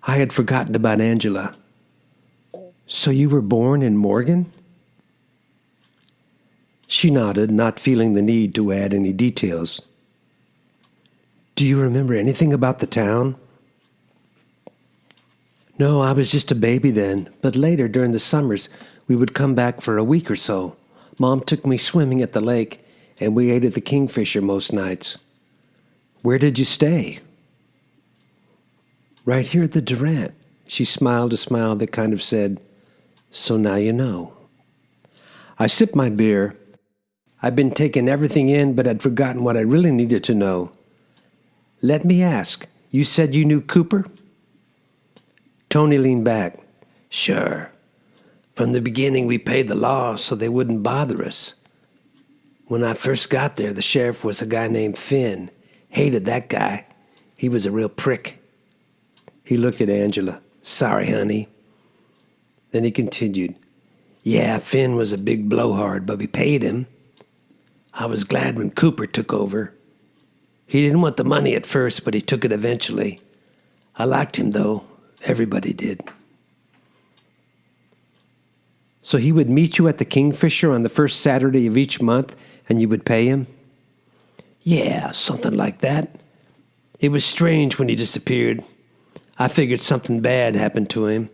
I had forgotten about Angela. So you were born in Morgan? She nodded, not feeling the need to add any details. Do you remember anything about the town? No, I was just a baby then, but later during the summers we would come back for a week or so. Mom took me swimming at the lake, and we ate at the Kingfisher most nights. Where did you stay? Right here at the Durant. She smiled a smile that kind of said, so now you know. I sipped my beer. I'd been taking everything in, but I'd forgotten what I really needed to know. Let me ask, you said you knew Cooper? Tony leaned back. Sure. From the beginning, we paid the law so they wouldn't bother us. When I first got there, the sheriff was a guy named Finn. Hated that guy. He was a real prick. He looked at Angela. Sorry, honey. Then he continued. Yeah, Finn was a big blowhard, but we paid him. I was glad when Cooper took over. He didn't want the money at first, but he took it eventually. I liked him, though. Everybody did. So he would meet you at the Kingfisher on the first Saturday of each month, and you would pay him? Yeah, something like that. It was strange when he disappeared. I figured something bad happened to him.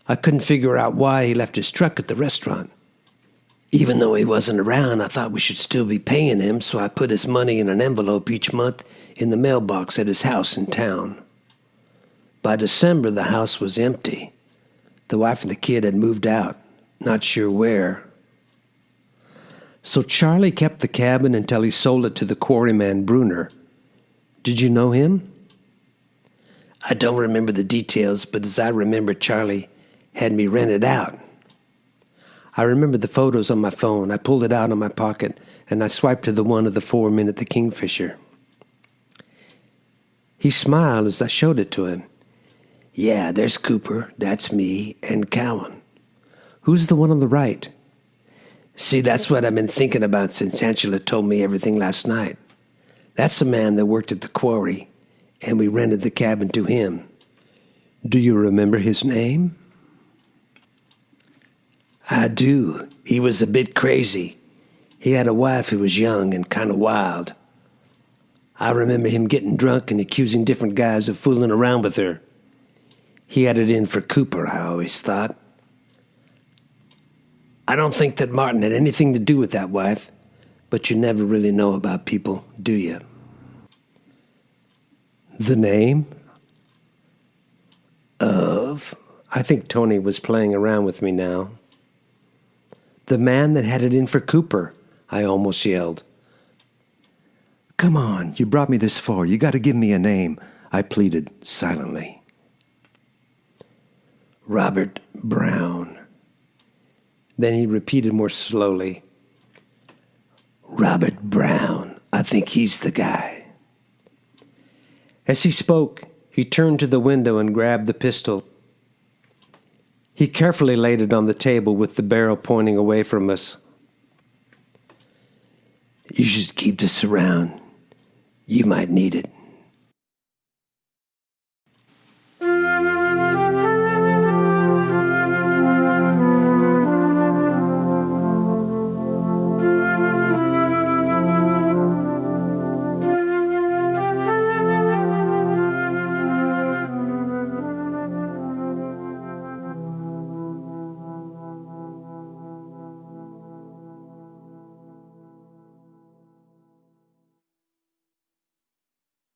I couldn't figure out why he left his truck at the restaurant. Even though he wasn't around, I thought we should still be paying him, so I put his money in an envelope each month in the mailbox at his house in town. By December, the house was empty. The wife and the kid had moved out, not sure where. So Charlie kept the cabin until he sold it to the quarryman Bruner. Did you know him? I don't remember the details, but as I remember, Charlie had me rented out. I remember the photos on my phone. I pulled it out of my pocket, and I swiped to the one of the 4 men at the Kingfisher. He smiled as I showed it to him. Yeah, there's Cooper, that's me, and Cowan. Who's the one on the right? See, that's what I've been thinking about since Angela told me everything last night. That's the man that worked at the quarry, and we rented the cabin to him. Do you remember his name? I do. He was a bit crazy. He had a wife who was young and kind of wild. I remember him getting drunk and accusing different guys of fooling around with her. He had it in for Cooper, I always thought. I don't think that Martin had anything to do with that wife, but you never really know about people, do you? The name? Of? I think Tony was playing around with me now. The man that had it in for Cooper, I almost yelled. Come on, you brought me this far. You got to give me a name, I pleaded silently. Robert Brown. Then he repeated more slowly. Robert Brown. I think he's the guy. As he spoke, he turned to the window and grabbed the pistol. He carefully laid it on the table with the barrel pointing away from us. You should keep this around. You might need it.